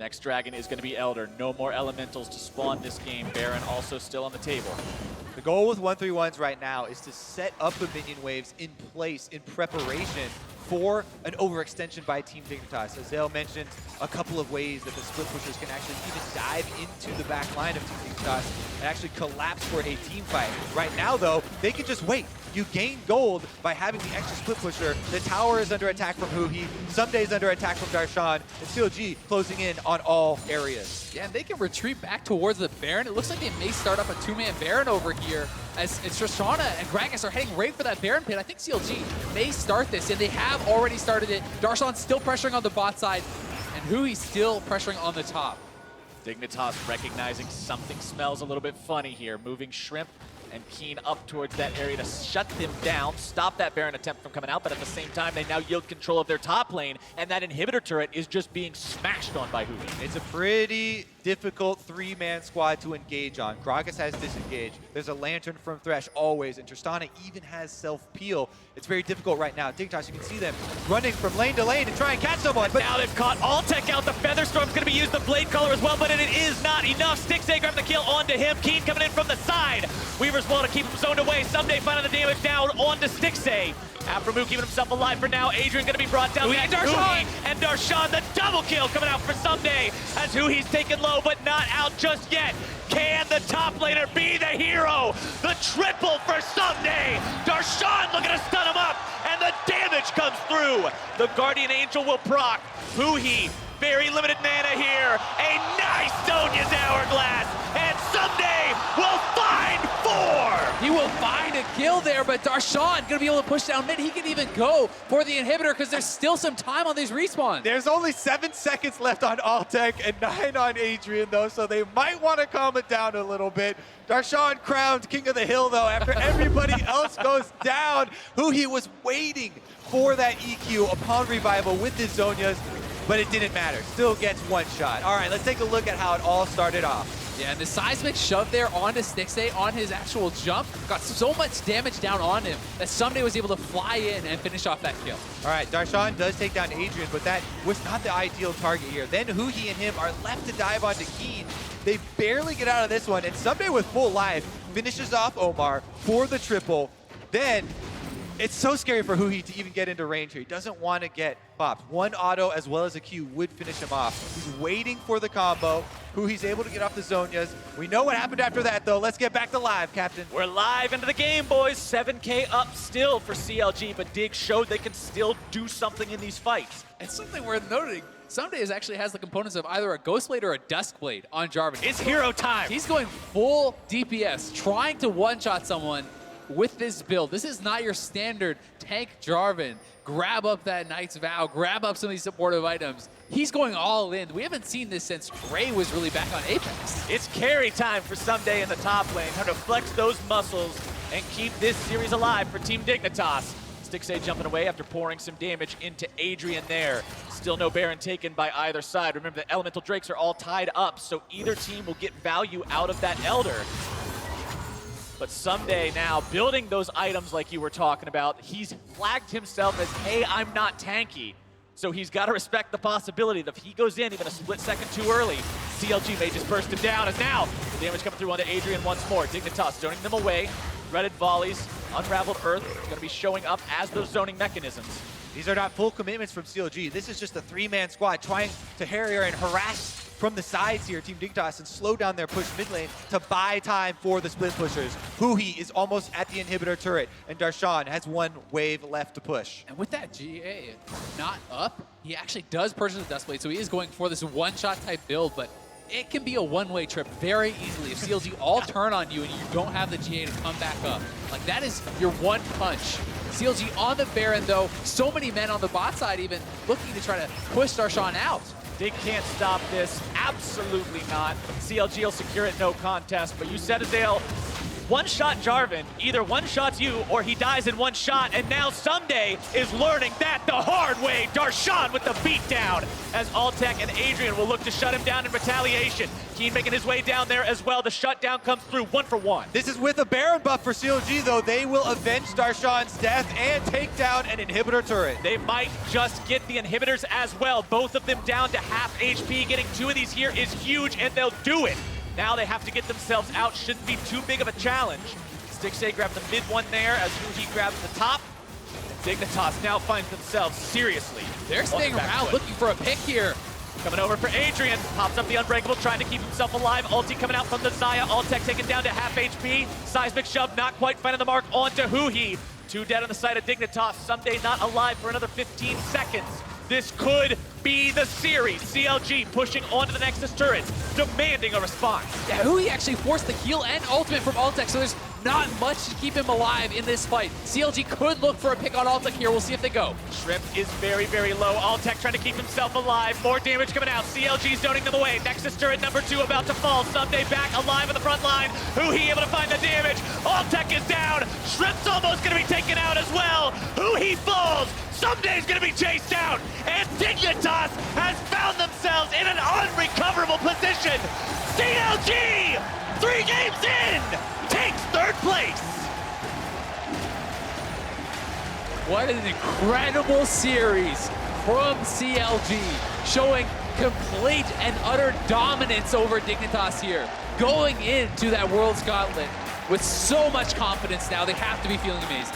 Next dragon is going to be Elder. No more elementals to spawn this game. Baron also still on the table. The goal with 1-3-1s right now is to set up the minion waves in place in preparation for an overextension by Team Dignitas. As Zale mentioned, a couple of ways that the split pushers can actually even dive into the back line of Team Dignitas and actually collapse for a team fight. Right now, though, they can just wait. You gain gold by having the extra split pusher. The tower is under attack from Huhi. Someday is under attack from Darshan. And CLG closing in on all areas. Yeah, and they can retreat back towards the Baron. It looks like they may start up a two-man Baron over here as it's Tristana and Gragas are heading right for that Baron pit. I think CLG may start this, and they have already started it. Darshan's still pressuring on the bot side, and Hui's still pressuring on the top. Dignitas recognizing something smells a little bit funny here. Moving Shrimp and Keen up towards that area to shut them down, stop that Baron attempt from coming out, but at the same time, they now yield control of their top lane, and that inhibitor turret is just being smashed on by Hui. It's a pretty difficult three-man squad to engage on. Gragas has disengaged. There's a Lantern from Thresh always, and Tristana even has self-peel. It's very difficult right now. Dignitas, you can see them running from lane to lane to try and catch someone. But Now they've caught Altec out. The Featherstorm's going to be used, the Blade Caller as well, but it is not enough. Stixxay grabbing the kill onto him. Keen coming in from the side. Weaver's Wall to keep him zoned away. Someday finding the damage down onto Stixxay. Aphromoo keeping himself alive for now. Adrian going to be brought down. Hui and Darshan! And Darshan, the double kill coming out for Someday as Hui's taken low, but not out just yet. Can the top laner be the hero? The triple for Someday. Darshan looking to stun him up, and the damage comes through. The Guardian Angel will proc. Hui, very limited mana here. A nice Sonya's Hourglass, and Someday will find 4. He will find a kill there, but Darshan gonna be able to push down mid. He can even go for the inhibitor because there's still some time on these respawns. there's only 7 seconds left on Altec and 9 on Adrian, though, so they might want to calm it down a little bit. Darshan crowned King of the Hill, though, after everybody else goes down. Hui was waiting for that EQ upon revival with his Zonias, but it didn't matter. Still gets one shot. All right, let's take a look at how it all started off. Yeah, and the seismic shove there onto Stixxay on his actual jump got so much damage down on him that Someday was able to fly in and finish off that kill. All right, Darshan does take down Adrian, but that was not the ideal target here. Then Hui and him are left to dive onto Keen. They barely get out of this one, and Someday with full life finishes off Omar for the triple. Then it's so scary for Hui to even get into range here. He doesn't want to get popped. One auto as well as a Q would finish him off. He's waiting for the combo. Hui's able to get off the Zonias. We know what happened after that, though. Let's get back to live, Captain. We're live into the game, boys. 7K up still for CLG, but Dig showed they can still do something in these fights. And something worth noting, Someday actually has the components of either a Ghost Blade or a Dusk Blade on Jarvan. It's hero time. He's going full DPS, trying to one-shot someone with this build. This is not your standard tank Jarvan. Grab up that Knight's Vow, grab up some of these supportive items. He's going all in. We haven't seen this since Trey was really back on Apex. It's carry time for Someday in the top lane. Trying to flex those muscles and keep this series alive for Team Dignitas. Stixxay jumping away after pouring some damage into Adrian there. Still no Baron taken by either side. Remember, the Elemental Drakes are all tied up, so either team will get value out of that Elder. But Someday now building those items like you were talking about. He's flagged himself as, hey, I'm not tanky. So he's got to respect the possibility that if he goes in even a split second too early, CLG may just burst him down. As now, the damage coming through onto Adrian once more. Dignitas zoning them away. Threaded volleys, unraveled earth, going to be showing up as those zoning mechanisms. These are not full commitments from CLG. This is just a 3-man squad trying to harrier and harass from the sides here, Team Dignitas, and slow down their push mid lane to buy time for the split pushers. Huhi is almost at the inhibitor turret, and Darshan has 1 wave left to push. And with that GA not up, he actually does purchase a Dustblade, so he is going for this one-shot type build, but it can be a one-way trip very easily if CLG all turn on you and you don't have the GA to come back up. Like, that is your one punch. CLG on the Baron, though. So many men on the bot side even looking to try to push Darshan out. Dig can't stop this. Absolutely not. CLG will secure it, no contest. But you said, Azael, one-shot Jarvan either one-shots you or he dies in one shot, and now Someday is learning that the hard way. Darshan with the beatdown as Altec and Adrian will look to shut him down in retaliation. Keen making his way down there as well. The shutdown comes through 1 for 1. This is with a Baron buff for CLG, though. They will avenge Darshan's death and take down an inhibitor turret. They might just get the inhibitors as well. Both of them down to half HP. Getting 2 of these here is huge, and they'll do it. Now they have to get themselves out. Shouldn't be too big of a challenge. Stixxay grabs the mid one there as Huhi grabs the top. Dignitas now finds themselves seriously. They're staying around looking for a pick here. Coming over for Adrian. Pops up the Unbreakable, trying to keep himself alive. Ulti coming out from the Xayah. Altec taken down to half HP. Seismic shove, not quite finding the mark onto Huhi. 2 dead on the side of Dignitas. Someday not alive for another 15 seconds. This could be the series. CLG pushing onto the Nexus turret, demanding a response. Yeah, Huhi actually forced the heal and ultimate from Altec, so there's not much to keep him alive in this fight. CLG could look for a pick on Altec here. We'll see if they go. Shrimp is very, very low. Altec trying to keep himself alive. More damage coming out. CLG zoning them away. Nexus turret number 2 about to fall. Someday back alive on the front line. Huhi able to find the damage. Altec is down. Shrimp's almost going to be taken out as well. Huhi falls. Someday's going to be chased out. And Dignitas has found themselves in an unrecoverable position. CLG, 3 games in, takes 3rd place. What an incredible series from CLG, showing complete and utter dominance over Dignitas here, going into that Worlds Gauntlet with so much confidence now. They have to be feeling amazing.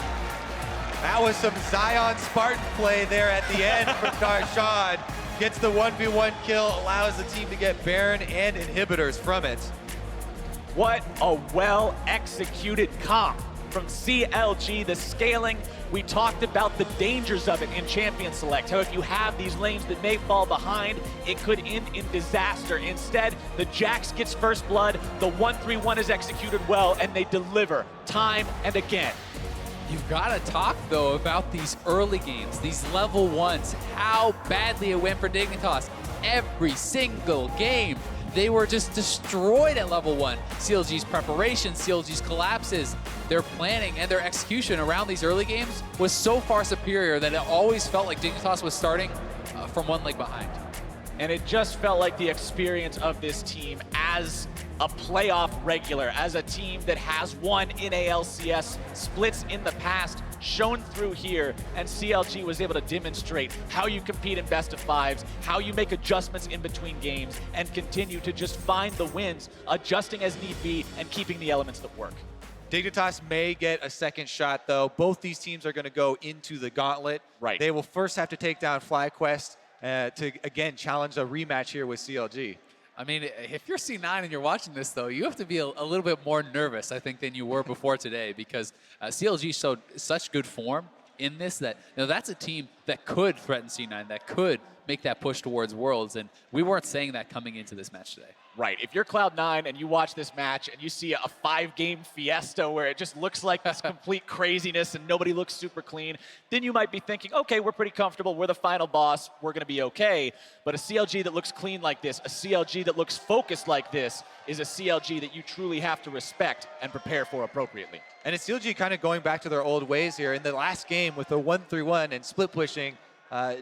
That was some Zion Spartan play there at the end from Darshan. Gets the 1v1 kill, allows the team to get Baron and inhibitors from it. What a well-executed comp from CLG. The scaling, we talked about the dangers of it in Champion Select. How if you have these lanes that may fall behind, it could end in disaster. Instead, the Jax gets first blood, the 1-3-1 is executed well, and they deliver time and again. You've got to talk, though, about these early games, these level 1s, how badly it went for Dignitas. Every single game, they were just destroyed at level 1. CLG's preparation, CLG's collapses, their planning, and their execution around these early games was so far superior that it always felt like Dignitas was starting from 1 leg behind. And it just felt like the experience of this team as a playoff regular, as a team that has won in ALCS splits in the past, shown through here, and CLG was able to demonstrate how you compete in best of 5s, how you make adjustments in between games, and continue to just find the wins, adjusting as need be, and keeping the elements that work. Dignitas may get a second shot, though. Both these teams are going to go into the gauntlet. Right. They will first have to take down FlyQuest to, again, challenge a rematch here with CLG. I mean, if you're C9 and you're watching this, though, you have to be a little bit more nervous, I think, than you were before today, because CLG showed such good form in this that, you know, that's a team that could threaten C9, that could make that push towards Worlds, and we weren't saying that coming into this match today. Right. If you're Cloud9 and you watch this match and you see a 5-game fiesta where it just looks like this complete craziness and nobody looks super clean, then you might be thinking, okay, we're pretty comfortable. We're the final boss. We're going to be okay. But a CLG that looks clean like this, a CLG that looks focused like this, is a CLG that you truly have to respect and prepare for appropriately. And it's CLG kind of going back to their old ways here. In the last game with the 1-3-1 and split pushing,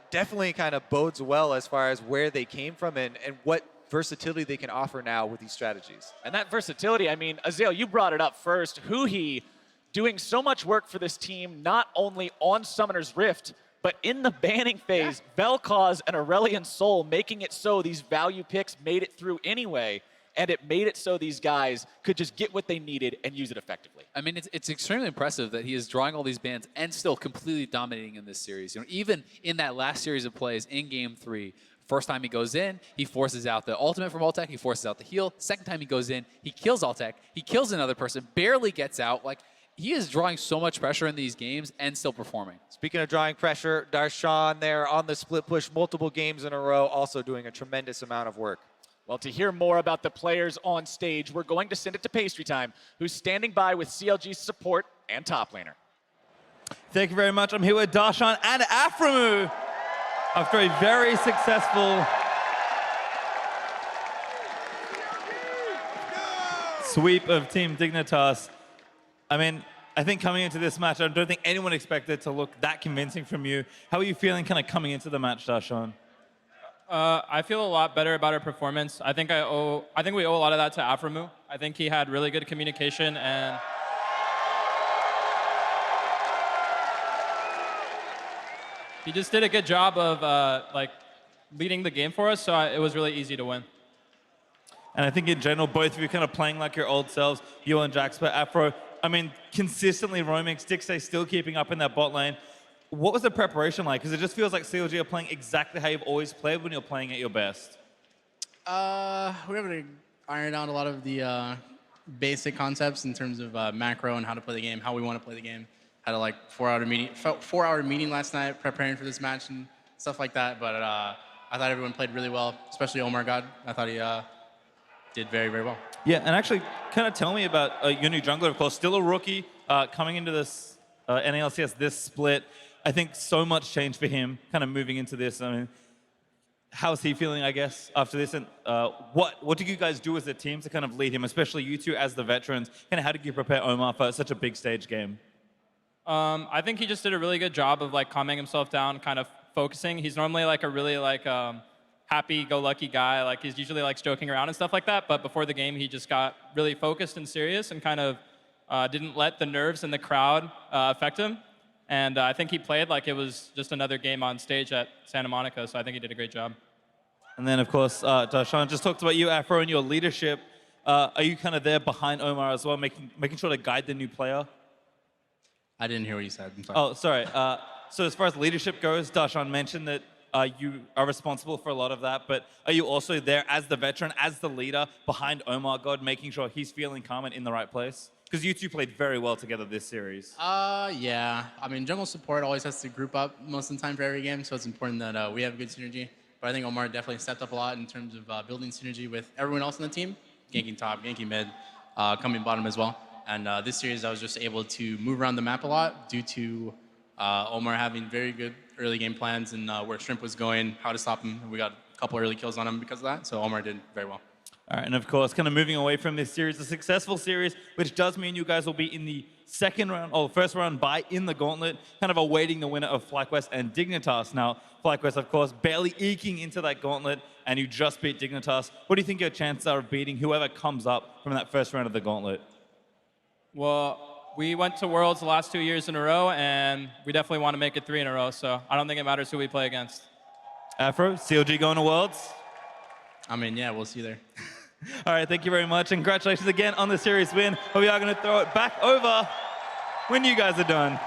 definitely kind of bodes well as far as where they came from and what versatility they can offer now with these strategies. And that versatility, I mean, Azael, you brought it up first. Huhi doing so much work for this team, not only on Summoner's Rift, but in the banning phase, Vel'Koz and Aurelion Sol making it so these value picks made it through anyway. and it made it so these guys could just get what they needed and use it effectively. I mean, it's extremely impressive that he is drawing all these bans and still completely dominating in this series. You know, even in that last series of plays in Game 3, first time he goes in, he forces out the ultimate from Altec, he forces out the heal. Second time he goes in, he kills Altec, he kills another person, barely gets out. Like, he is drawing so much pressure in these games and still performing. Speaking of drawing pressure, Darshan there on the split push multiple games in a row, also doing a tremendous amount of work. Well, to hear more about the players on stage, we're going to send it to Pastry Time, who's standing by with CLG's support and top laner. Thank you very much. I'm here with Darshan and Aphromoo after a very successful sweep of Team Dignitas. I mean, I think coming into this match, I don't think anyone expected to look that convincing from you. How are you feeling kind of coming into the match, Darshan? I feel a lot better about our performance. I think we owe a lot of that to Aphromoo. I think he had really good communication and he just did a good job of leading the game for us, so it was really easy to win. And I think in general, both of you kind of playing like your old selves, you and Jax, but Afro, I mean, consistently roaming, Stixxay still keeping up in that bot lane. What was the preparation like? Because it just feels like CLG are playing exactly how you've always played when you're playing at your best. We're able to iron out a lot of the basic concepts in terms of macro and how to play the game, how we want to play the game. Had a like 4-hour meeting last night preparing for this match and stuff like that. But I thought everyone played really well, especially Omar God. I thought he did very, very well. Yeah, and actually, kind of tell me about your new jungler, of course, still a rookie coming into this NALCS, this split. I think so much changed for him, kind of moving into this. I mean, how's he feeling, I guess, after this? And what do you guys do as a team to kind of lead him, especially you two as the veterans? Kind of how did you prepare Omar for such a big stage game? I think he just did a really good job of like calming himself down, kind of focusing. He's normally like a really happy-go-lucky guy. Like he's usually like joking around and stuff like that. But before the game, he just got really focused and serious and kind of didn't let the nerves in the crowd affect him. And I think he played like it was just another game on stage at Santa Monica. So I think he did a great job. And then, of course, Darshan just talked about you, Afro, and your leadership. Are you kind of there behind Omar as well, making sure to guide the new player? I didn't hear what you said. I'm sorry. Oh, sorry. So as far as leadership goes, Darshan mentioned that you are responsible for a lot of that, but are you also there as the veteran, as the leader behind Omar God, making sure he's feeling calm and in the right place? Because you two played very well together this series. Yeah. I mean, jungle support always has to group up most of the time for every game, so it's important that we have good synergy. But I think Omar definitely stepped up a lot in terms of building synergy with everyone else on the team, ganking top, ganking mid, coming bottom as well. And this series, I was just able to move around the map a lot due to Omar having very good early game plans and where Shrimp was going, how to stop him. We got a couple early kills on him because of that, so Omar did very well. All right, and of course, kind of moving away from this series, a successful series, which does mean you guys will be in the first round bye in the gauntlet, kind of awaiting the winner of FlyQuest and Dignitas. Now, FlyQuest, of course, barely eking into that gauntlet, and you just beat Dignitas. What do you think your chances are of beating whoever comes up from that first round of the gauntlet? Well, we went to Worlds the last 2 years in a row, and we definitely want to make it 3 in a row. So I don't think it matters who we play against. Afro, CLG going to Worlds? I mean, yeah, we'll see there. All right, thank you very much. Congratulations again on the series win. But we are going to throw it back over when you guys are done.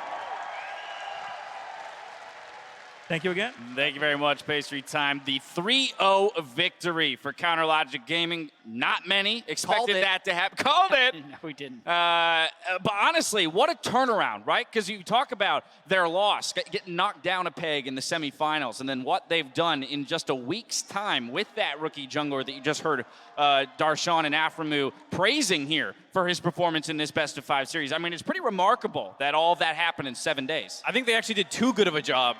Thank you again. Thank you very much, Pastry Time. The 3-0 victory for CounterLogic Gaming. Not many expected that to happen. Called it. No, we didn't. But honestly, what a turnaround, right? Because you talk about their loss, getting knocked down a peg in the semifinals, and then what they've done in just a week's time with that rookie jungler that you just heard Darshan and Aphromoo praising here for his performance in this best-of-5 series. I mean, it's pretty remarkable that all of that happened in 7 days. I think they actually did too good of a job,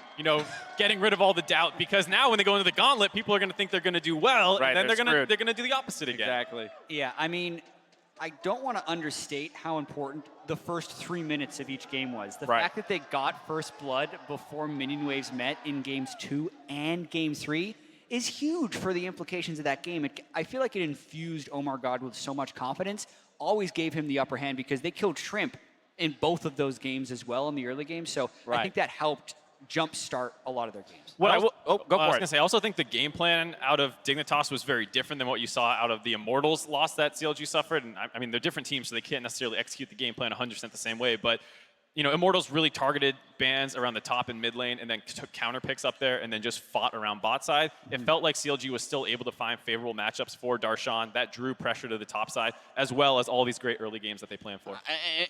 getting rid of all the doubt, because now when they go into the gauntlet, people are going to think they're going to do well, Right, and then they're they're going to do the opposite again. Exactly. Yeah, I mean, I don't want to understate how important the first 3 minutes of each game was. The Right. fact that they got first blood before minion waves met in games 2 and game 3 is huge for the implications of that game. I feel like it infused Omar God with so much confidence, always gave him the upper hand because they killed Shrimp in both of those games as well in the early games. So I Right. think that helped jumpstart a lot of their games. What I go was for going it. to say, I also think the game plan out of Dignitas was very different than what you saw out of the Immortals loss that CLG suffered. And I mean, they're different teams, so they can't necessarily execute the game plan 100% the same way. But Immortals really targeted bans around the top and mid lane and then took counter picks up there and then just fought around bot side. It felt like CLG was still able to find favorable matchups for Darshan that drew pressure to the top side, as well as all these great early games that they planned for.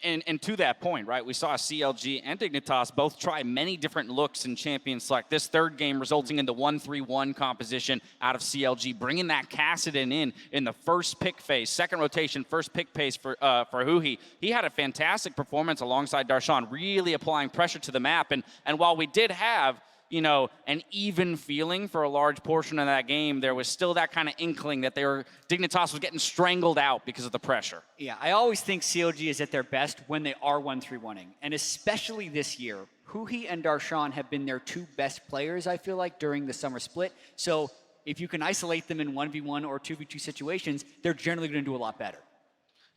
And to that point, right, we saw CLG and Dignitas both try many different looks in Champion Select. This third game resulting in the 1-3-1 composition out of CLG, bringing that Kassadin in the first pick phase, second rotation, first pick phase for Huhi. He had a fantastic performance alongside Darshan, really applying pressure to the map. And while we did have, an even feeling for a large portion of that game, there was still that kind of inkling that Dignitas was getting strangled out because of the pressure. Yeah, I always think CLG is at their best when they are 1-3-1ing. And especially this year, Huhi and Darshan have been their two best players, I feel like, during the summer split. So if you can isolate them in 1v1 or 2v2 situations, they're generally going to do a lot better.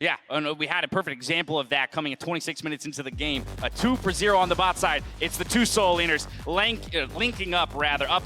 Yeah, and we had a perfect example of that coming at 26 minutes into the game. A 2-for-0 on the bot side. It's the two Soul Laners linking up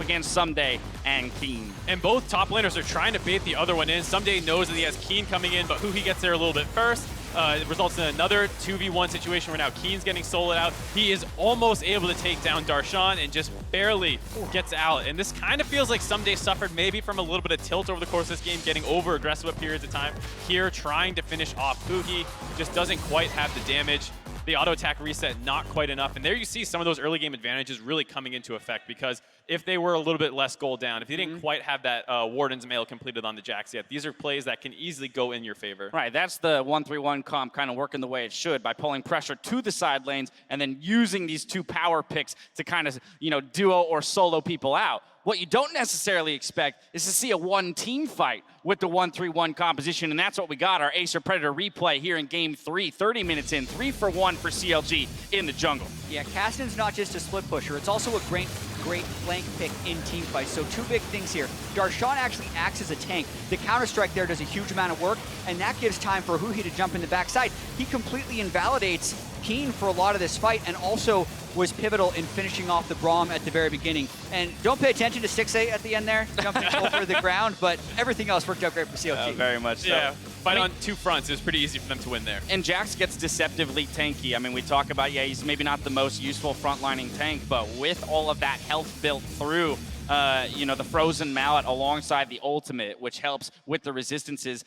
against Someday and Keen. And both top laners are trying to bait the other one in. Someday knows that he has Keen coming in, but Huhi gets there a little bit first. It results in another 2v1 situation where now Keen's getting soloed out. He is almost able to take down Darshan and just barely gets out. And this kind of feels like Someday suffered maybe from a little bit of tilt over the course of this game, getting over-aggressive at periods of time. Here, trying to finish off Huhi, just doesn't quite have the damage. The auto attack reset, not quite enough. And there you see some of those early game advantages really coming into effect, because if they were a little bit less goal down, if they didn't quite have that Warden's Mail completed on the Jax yet, these are plays that can easily go in your favor. Right, that's the 1-3-1 comp kind of working the way it should by pulling pressure to the side lanes and then using these two power picks to kind of, duo or solo people out. What you don't necessarily expect is to see a one-team fight with the 1-3-1 composition, and that's what we got, our Acer Predator replay here in Game 3, 30 minutes in, 3-for-1 for CLG in the jungle. Yeah, Kassadin's not just a split pusher, it's also a great flank pick in team fights. So two big things here. Darshan actually acts as a tank. The counter-strike there does a huge amount of work, and that gives time for Huhi to jump in the backside. He completely invalidates Keen for a lot of this fight, and also was pivotal in finishing off the Braum at the very beginning. And don't pay attention to 6-8 at the end there, jumping over the ground, but everything else worked out great for CLG. Very much so. Yeah, fight on two fronts. It was pretty easy for them to win there. And Jax gets deceptively tanky. I mean, we talk about, he's maybe not the most useful frontlining tank, but with all of that health built through, the Frozen Mallet alongside the ultimate, which helps with the resistances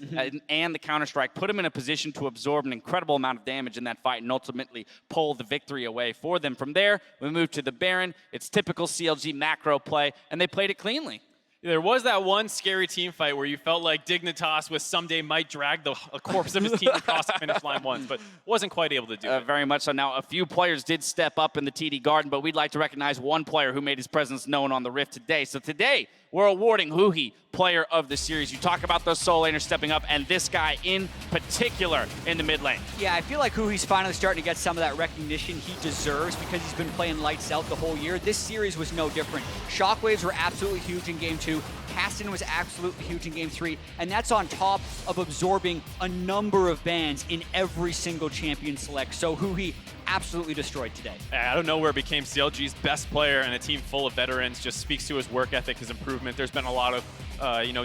and the Counter-Strike, put him in a position to absorb an incredible amount of damage in that fight and ultimately pull the victory away for them. From there, we move to the Baron. It's typical CLG macro play, and they played it cleanly. There was that one scary team fight where you felt like Dignitas with Someday might drag the corpse of his team across the finish line once, but wasn't quite able to do it. Very much so. Now, a few players did step up in the TD Garden, but we'd like to recognize one player who made his presence known on the Rift today. So today, we're awarding Huhi Player of the Series. You talk about those Soul Laners stepping up, and this guy in particular in the mid lane. Yeah, I feel like Huhi's finally starting to get some of that recognition he deserves because he's been playing lights out the whole year. This series was no different. Shockwaves were absolutely huge in Game 2. Kassadin was absolutely huge in Game 3, and that's on top of absorbing a number of bans in every single Champion Select. So Huhi absolutely destroyed today. I don't know where it became CLG's best player, and a team full of veterans just speaks to his work ethic, his improvement. There's been a lot of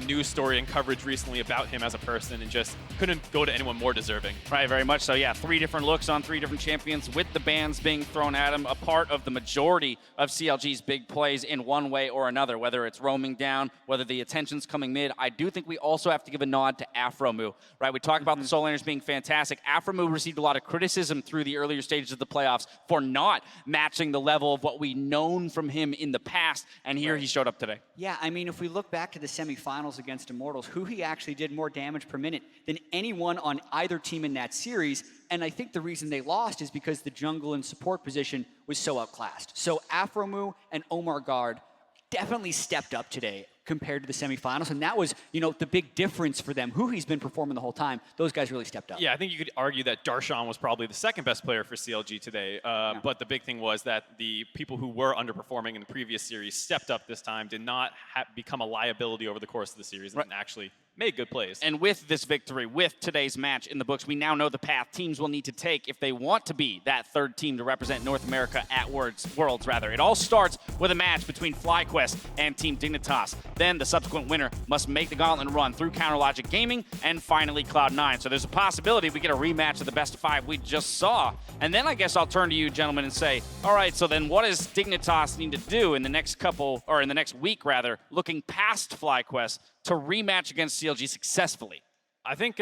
news story and coverage recently about him as a person, and just couldn't go to anyone more deserving. Right, very much so. Yeah, 3 different looks on 3 different champions with the bans being thrown at him, a part of the majority of CLG's big plays in one way or another, whether it's roaming down, whether the attention's coming mid. I do think we also have to give a nod to Aphromoo, right? We talk about the Soul Laners being fantastic. Aphromoo received a lot of criticism through the earlier stages of the playoffs for not matching the level of what we known from him in the past, and here he showed up today. Yeah, I mean, if we look back to the semifinals against Immortals, Huhi actually did more damage per minute than anyone on either team in that series, and I think the reason they lost is because the jungle and support position was so outclassed. So Aphromoo and Omar Guard definitely stepped up today compared to the semifinals, and that was, the big difference for them. Huhi's been performing the whole time. Those guys really stepped up. Yeah, I think you could argue that Darshan was probably the second best player for CLG today, but the big thing was that the people who were underperforming in the previous series stepped up this time, did not become a liability over the course of the series, and actually made good plays. And with this victory, with today's match in the books, we now know the path teams will need to take if they want to be that third team to represent North America at Worlds. It all starts with a match between FlyQuest and Team Dignitas. Then the subsequent winner must make the gauntlet run through CounterLogic Gaming and finally Cloud9. So there's a possibility we get a rematch of the best of 5 we just saw. And then I guess I'll turn to you, gentlemen, and say, all right, so then what does Dignitas need to do in the next week, looking past FlyQuest to rematch against CLG successfully? I think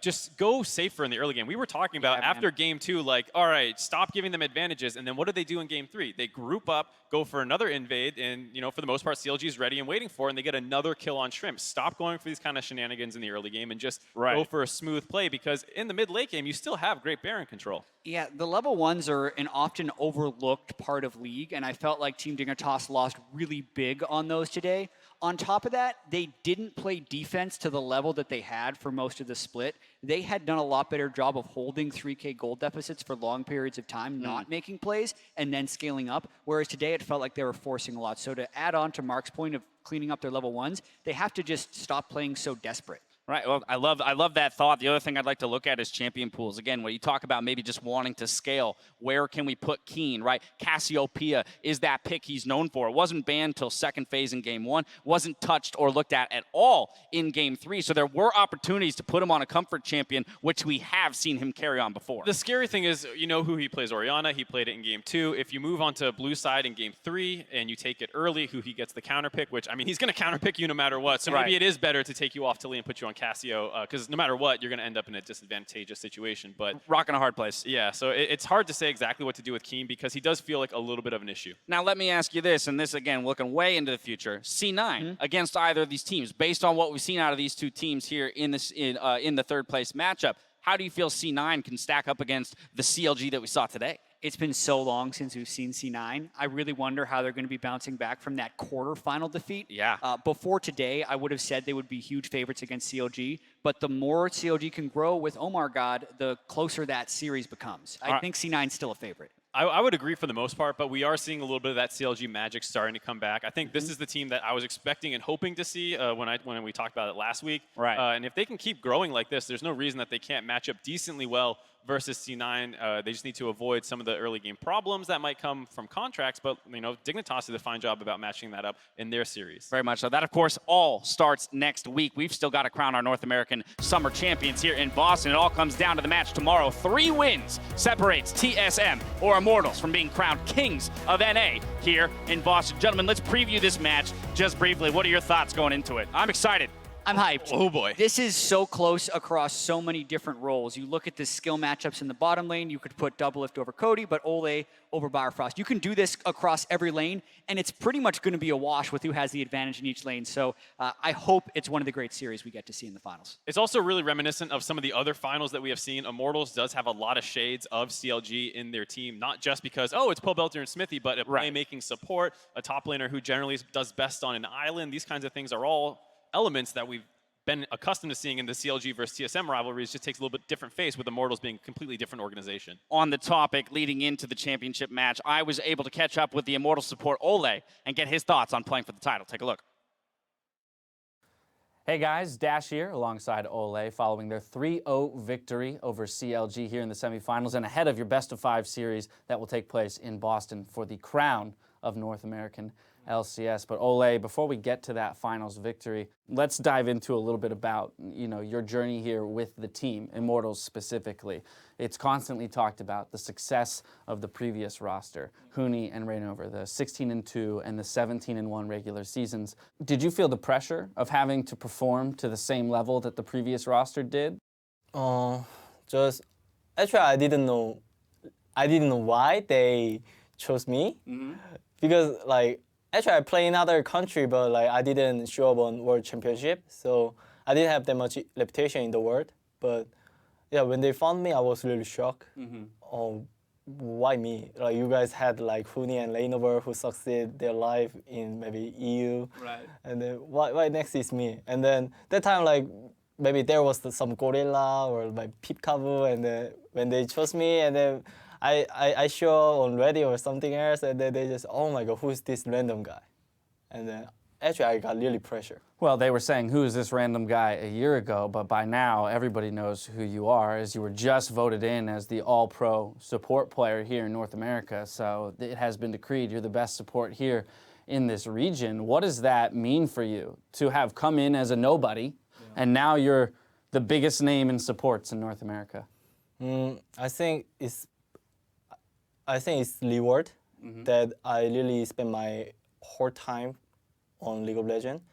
just go safer in the early game. We were talking about after game 2, like, all right, stop giving them advantages. And then what do they do in game 3? They group up, go for another invade, and for the most part, CLG is ready and waiting for, and they get another kill on Shrimp. Stop going for these kind of shenanigans in the early game and just go for a smooth play, because in the mid-late game, you still have great Baron control. Yeah, the level 1s are an often overlooked part of League, and I felt like Team Dignitas lost really big on those today. On top of that, they didn't play defense to the level that they had for most of the split. They had done a lot better job of holding 3K gold deficits for long periods of time, not making plays, and then scaling up, whereas today it felt like they were forcing a lot. So to add on to Mark's point of cleaning up their level 1s, they have to just stop playing so desperate. Right. Well, I love that thought. The other thing I'd like to look at is champion pools. Again, when you talk about maybe just wanting to scale, where can we put Keen, right? Cassiopeia is that pick he's known for. It wasn't banned till second phase in game 1, wasn't touched or looked at all in game 3. So there were opportunities to put him on a comfort champion, which we have seen him carry on before. The scary thing is, you know who he plays, Orianna. He played it in game 2. If you move on to blue side in game 3 and you take it early, who he gets the counter pick, which, I mean, he's going to counter pick you no matter what. So maybe it is better to take you off Tilly and put you on Cassio, because no matter what, you're going to end up in a disadvantageous situation. But rocking a hard place. Yeah, so it's hard to say exactly what to do with Keen, because he does feel like a little bit of an issue. Now, let me ask you this, and this, again, looking way into the future. C9 against either of these teams, based on what we've seen out of these two teams here in the third place matchup, how do you feel C9 can stack up against the CLG that we saw today? It's been so long since we've seen C9. I really wonder how they're going to be bouncing back from that quarterfinal defeat. Yeah. Before today, I would have said they would be huge favorites against CLG, but the more CLG can grow with Omar God, the closer that series becomes. I think C9's still a favorite. I would agree for the most part, but we are seeing a little bit of that CLG magic starting to come back. I think this is the team that I was expecting and hoping to see when we talked about it last week. Right. And if they can keep growing like this, there's no reason that they can't match up decently well versus C9. They just need to avoid some of the early game problems that might come from contracts, but Dignitas did a fine job about matching that up in their series. Very much so. That, of course, all starts next week. We've still got to crown our North American Summer Champions here in Boston. It all comes down to the match tomorrow. 3 wins separates TSM or Immortals from being crowned Kings of NA here in Boston. Gentlemen, let's preview this match just briefly. What are your thoughts going into it? I'm excited. I'm hyped. Oh, boy. This is so close across so many different roles. You look at the skill matchups in the bottom lane, you could put Doublelift over Cody, but Ole over Bifrost. You can do this across every lane, and it's pretty much going to be a wash with who has the advantage in each lane. So I hope it's one of the great series we get to see in the finals. It's also really reminiscent of some of the other finals that we have seen. Immortals does have a lot of shades of CLG in their team, not just because, it's Pobelter and Smithy, but a playmaking support, a top laner who generally does best on an island. These kinds of things are all elements that we've been accustomed to seeing in the CLG versus TSM rivalries. Just takes a little bit different face with Immortals being a completely different organization. On the topic leading into the championship match, I was able to catch up with the Immortals support Ole and get his thoughts on playing for the title. Take a look. Hey guys, Dash here alongside Ole following their 3-0 victory over CLG here in the semifinals and ahead of your best of 5 series that will take place in Boston for the crown of North American LCS. But Ole, before we get to that finals victory, let's dive into a little bit about your journey here with the team, Immortals specifically. It's constantly talked about the success of the previous roster, Huni and Reignover, the 16-2 and the 17-1 regular seasons. Did you feel the pressure of having to perform to the same level that the previous roster did? Actually I didn't know why they chose me, because actually I play in other country, but I didn't show up on World Championship, so I didn't have that much reputation in the world. But yeah, when they found me, I was really shocked. Why me? You guys had Huni and Reignover who succeeded their life in maybe EU, Right. and then why next is me? And then that time maybe there was some gorilla or Pipkavu, and then when they chose me, and then I show on radio or something else, and then they just, oh my god, who's this random guy? And then actually I got really pressure. Well, they were saying, who is this random guy a year ago? But by now, everybody knows who you are, as you were just voted in as the All-Pro support player here in North America. So it has been decreed you're the best support here in this region. What does that mean for you to have come in as a nobody, and now you're the biggest name in supports in North America? I think it's reward that I really spend my whole time on League of Legends.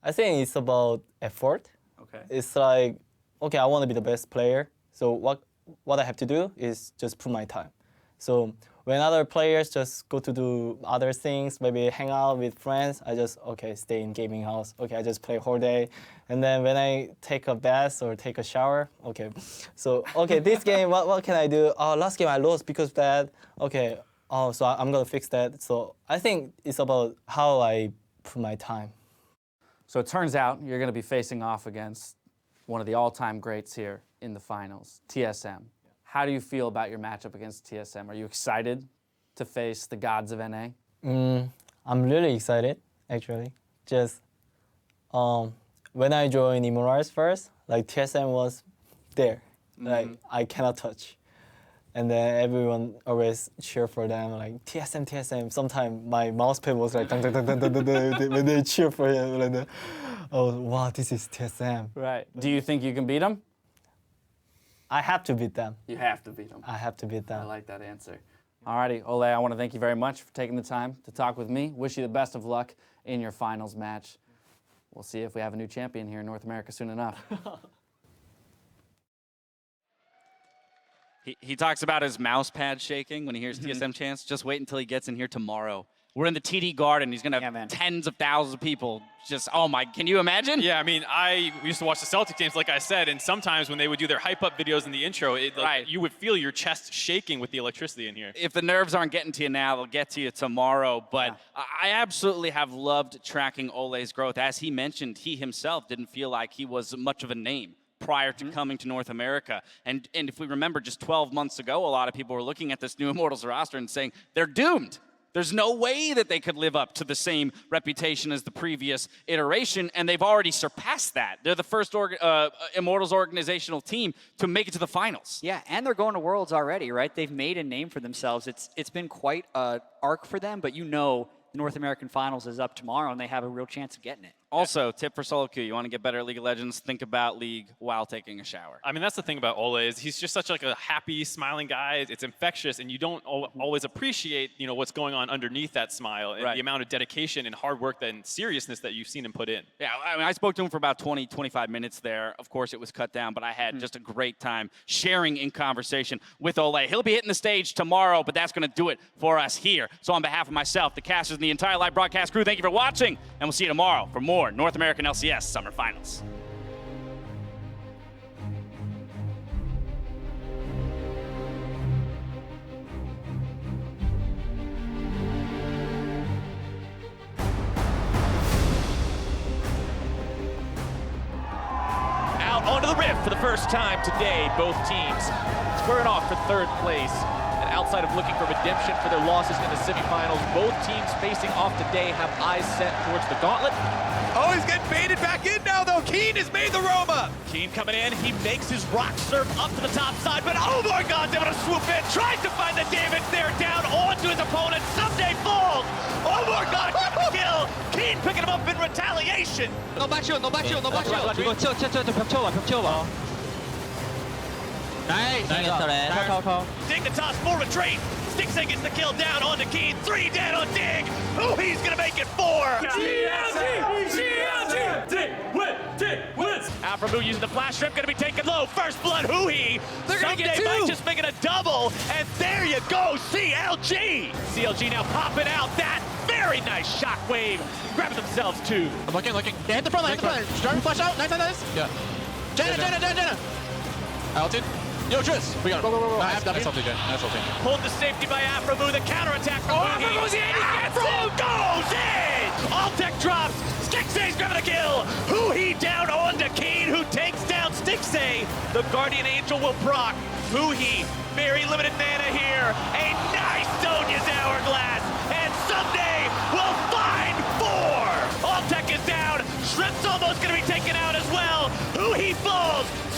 I think it's about effort. Okay. It's like, okay, I want to be the best player. So what I have to do is just put my time. So when other players just go to do other things, maybe hang out with friends, I just, okay, stay in gaming house. Okay, I just play whole day. And then when I take a bath or take a shower, okay. So, okay, this game, what can I do? Oh, last game I lost because of that. Okay, oh, so I'm going to fix that. So I think it's about how I put my time. So it turns out you're going to be facing off against one of the all-time greats here in the finals, TSM. How do you feel about your matchup against TSM? Are you excited to face the gods of NA? I'm really excited, actually. Just when I joined Immortals first, like TSM was there, like I cannot touch. And then everyone always cheer for them, like TSM, TSM. Sometimes my mouse pad was like dun, dun, dun, dun, dun, dun, dun, when they cheer for him. Like, oh wow, this is TSM. Right. Do you think you can beat them? I have to beat them. You have to beat them. I have to beat them. I like that answer. Alrighty, Ole, I want to thank you very much for taking the time to talk with me. Wish you the best of luck in your finals match. We'll see if we have a new champion here in North America soon enough. He talks about his mouse pad shaking when he hears TSM chants. Just wait until he gets in here tomorrow. We're in the TD Garden. He's going to have tens of thousands of people. Just, oh my, can you imagine? Yeah, I mean, I used to watch the Celtics games, like I said, and sometimes when they would do their hype-up videos in the intro, you would feel your chest shaking with the electricity in here. If the nerves aren't getting to you now, they'll get to you tomorrow. But I absolutely have loved tracking Ole's growth. As he mentioned, he himself didn't feel like he was much of a name prior to coming to North America. And if we remember just 12 months ago, a lot of people were looking at this new Immortals roster and saying, they're doomed. There's no way that they could live up to the same reputation as the previous iteration, and they've already surpassed that. They're the first Immortals organizational team to make it to the finals. Yeah, and they're going to Worlds already, right? They've made a name for themselves. It's been quite an arc for them, but you know the North American Finals is up tomorrow, and they have a real chance of getting it. Also, tip for solo queue, you want to get better at League of Legends, think about League while taking a shower. I mean, that's the thing about Ole is he's just such like a happy, smiling guy. It's infectious, and you don't always appreciate, you know, what's going on underneath that smile and the amount of dedication and hard work and seriousness that you've seen him put in. Yeah, I mean, I spoke to him for about 20, 25 minutes there. Of course, it was cut down, but I had just a great time sharing in conversation with Ole. He'll be hitting the stage tomorrow, but that's going to do it for us here. So on behalf of myself, the casters, and the entire live broadcast crew, thank you for watching, and we'll see you tomorrow for more North American LCS Summer Finals. Out onto the rift for the first time today, both teams squaring off for third place. And outside of looking for redemption for their losses in the semifinals, both teams facing off today have eyes set towards the gauntlet. Oh, he's getting baited back in now, though. Keen has made the Roma. Keen coming in, he makes his rock surf up to the top side, but oh my God, able to swoop in, tries to find the damage there, down onto his opponent, someday falls. Oh my God, kill. Keen picking him up in retaliation. No back shield. 이거 쳐, 벽 쳐봐. Nice. Dignitas full retreat. Stixxay gets the kill down onto Keen. 3 dead on Dig. Oh, he's gonna make it 4. Dig wins. Aphromoo using the flash strip, gonna be taken low. First blood, Huhi. They're gonna get 2. Might just making a double, and there you go, CLG. CLG now popping out that very nice shockwave, grabbing themselves 2. I'm looking. Yeah, hit the front line. Starting flash out. Nice. Yeah. Jenna. I ulted. Yo, Tris, we got him. Go. Nice ulti, Jen. Nice ulti. Pulled to safety by Aphromoo, the counterattack from Huhi. Aphromoo goes in! Altec drops, Stixxay's grabbing a kill! Huhi down onto Keen, who takes down Stixxay. The Guardian Angel will proc. Huhi, very limited mana here. A nice Sonya's Hourglass, and someday we'll find 4!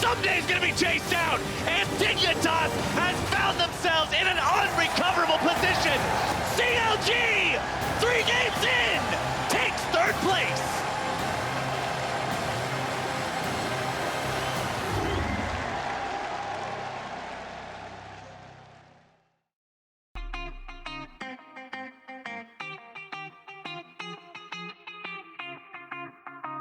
Someday he's going to be chased down. And Dignitas has found themselves in an unrecoverable position. CLG, 3 games in.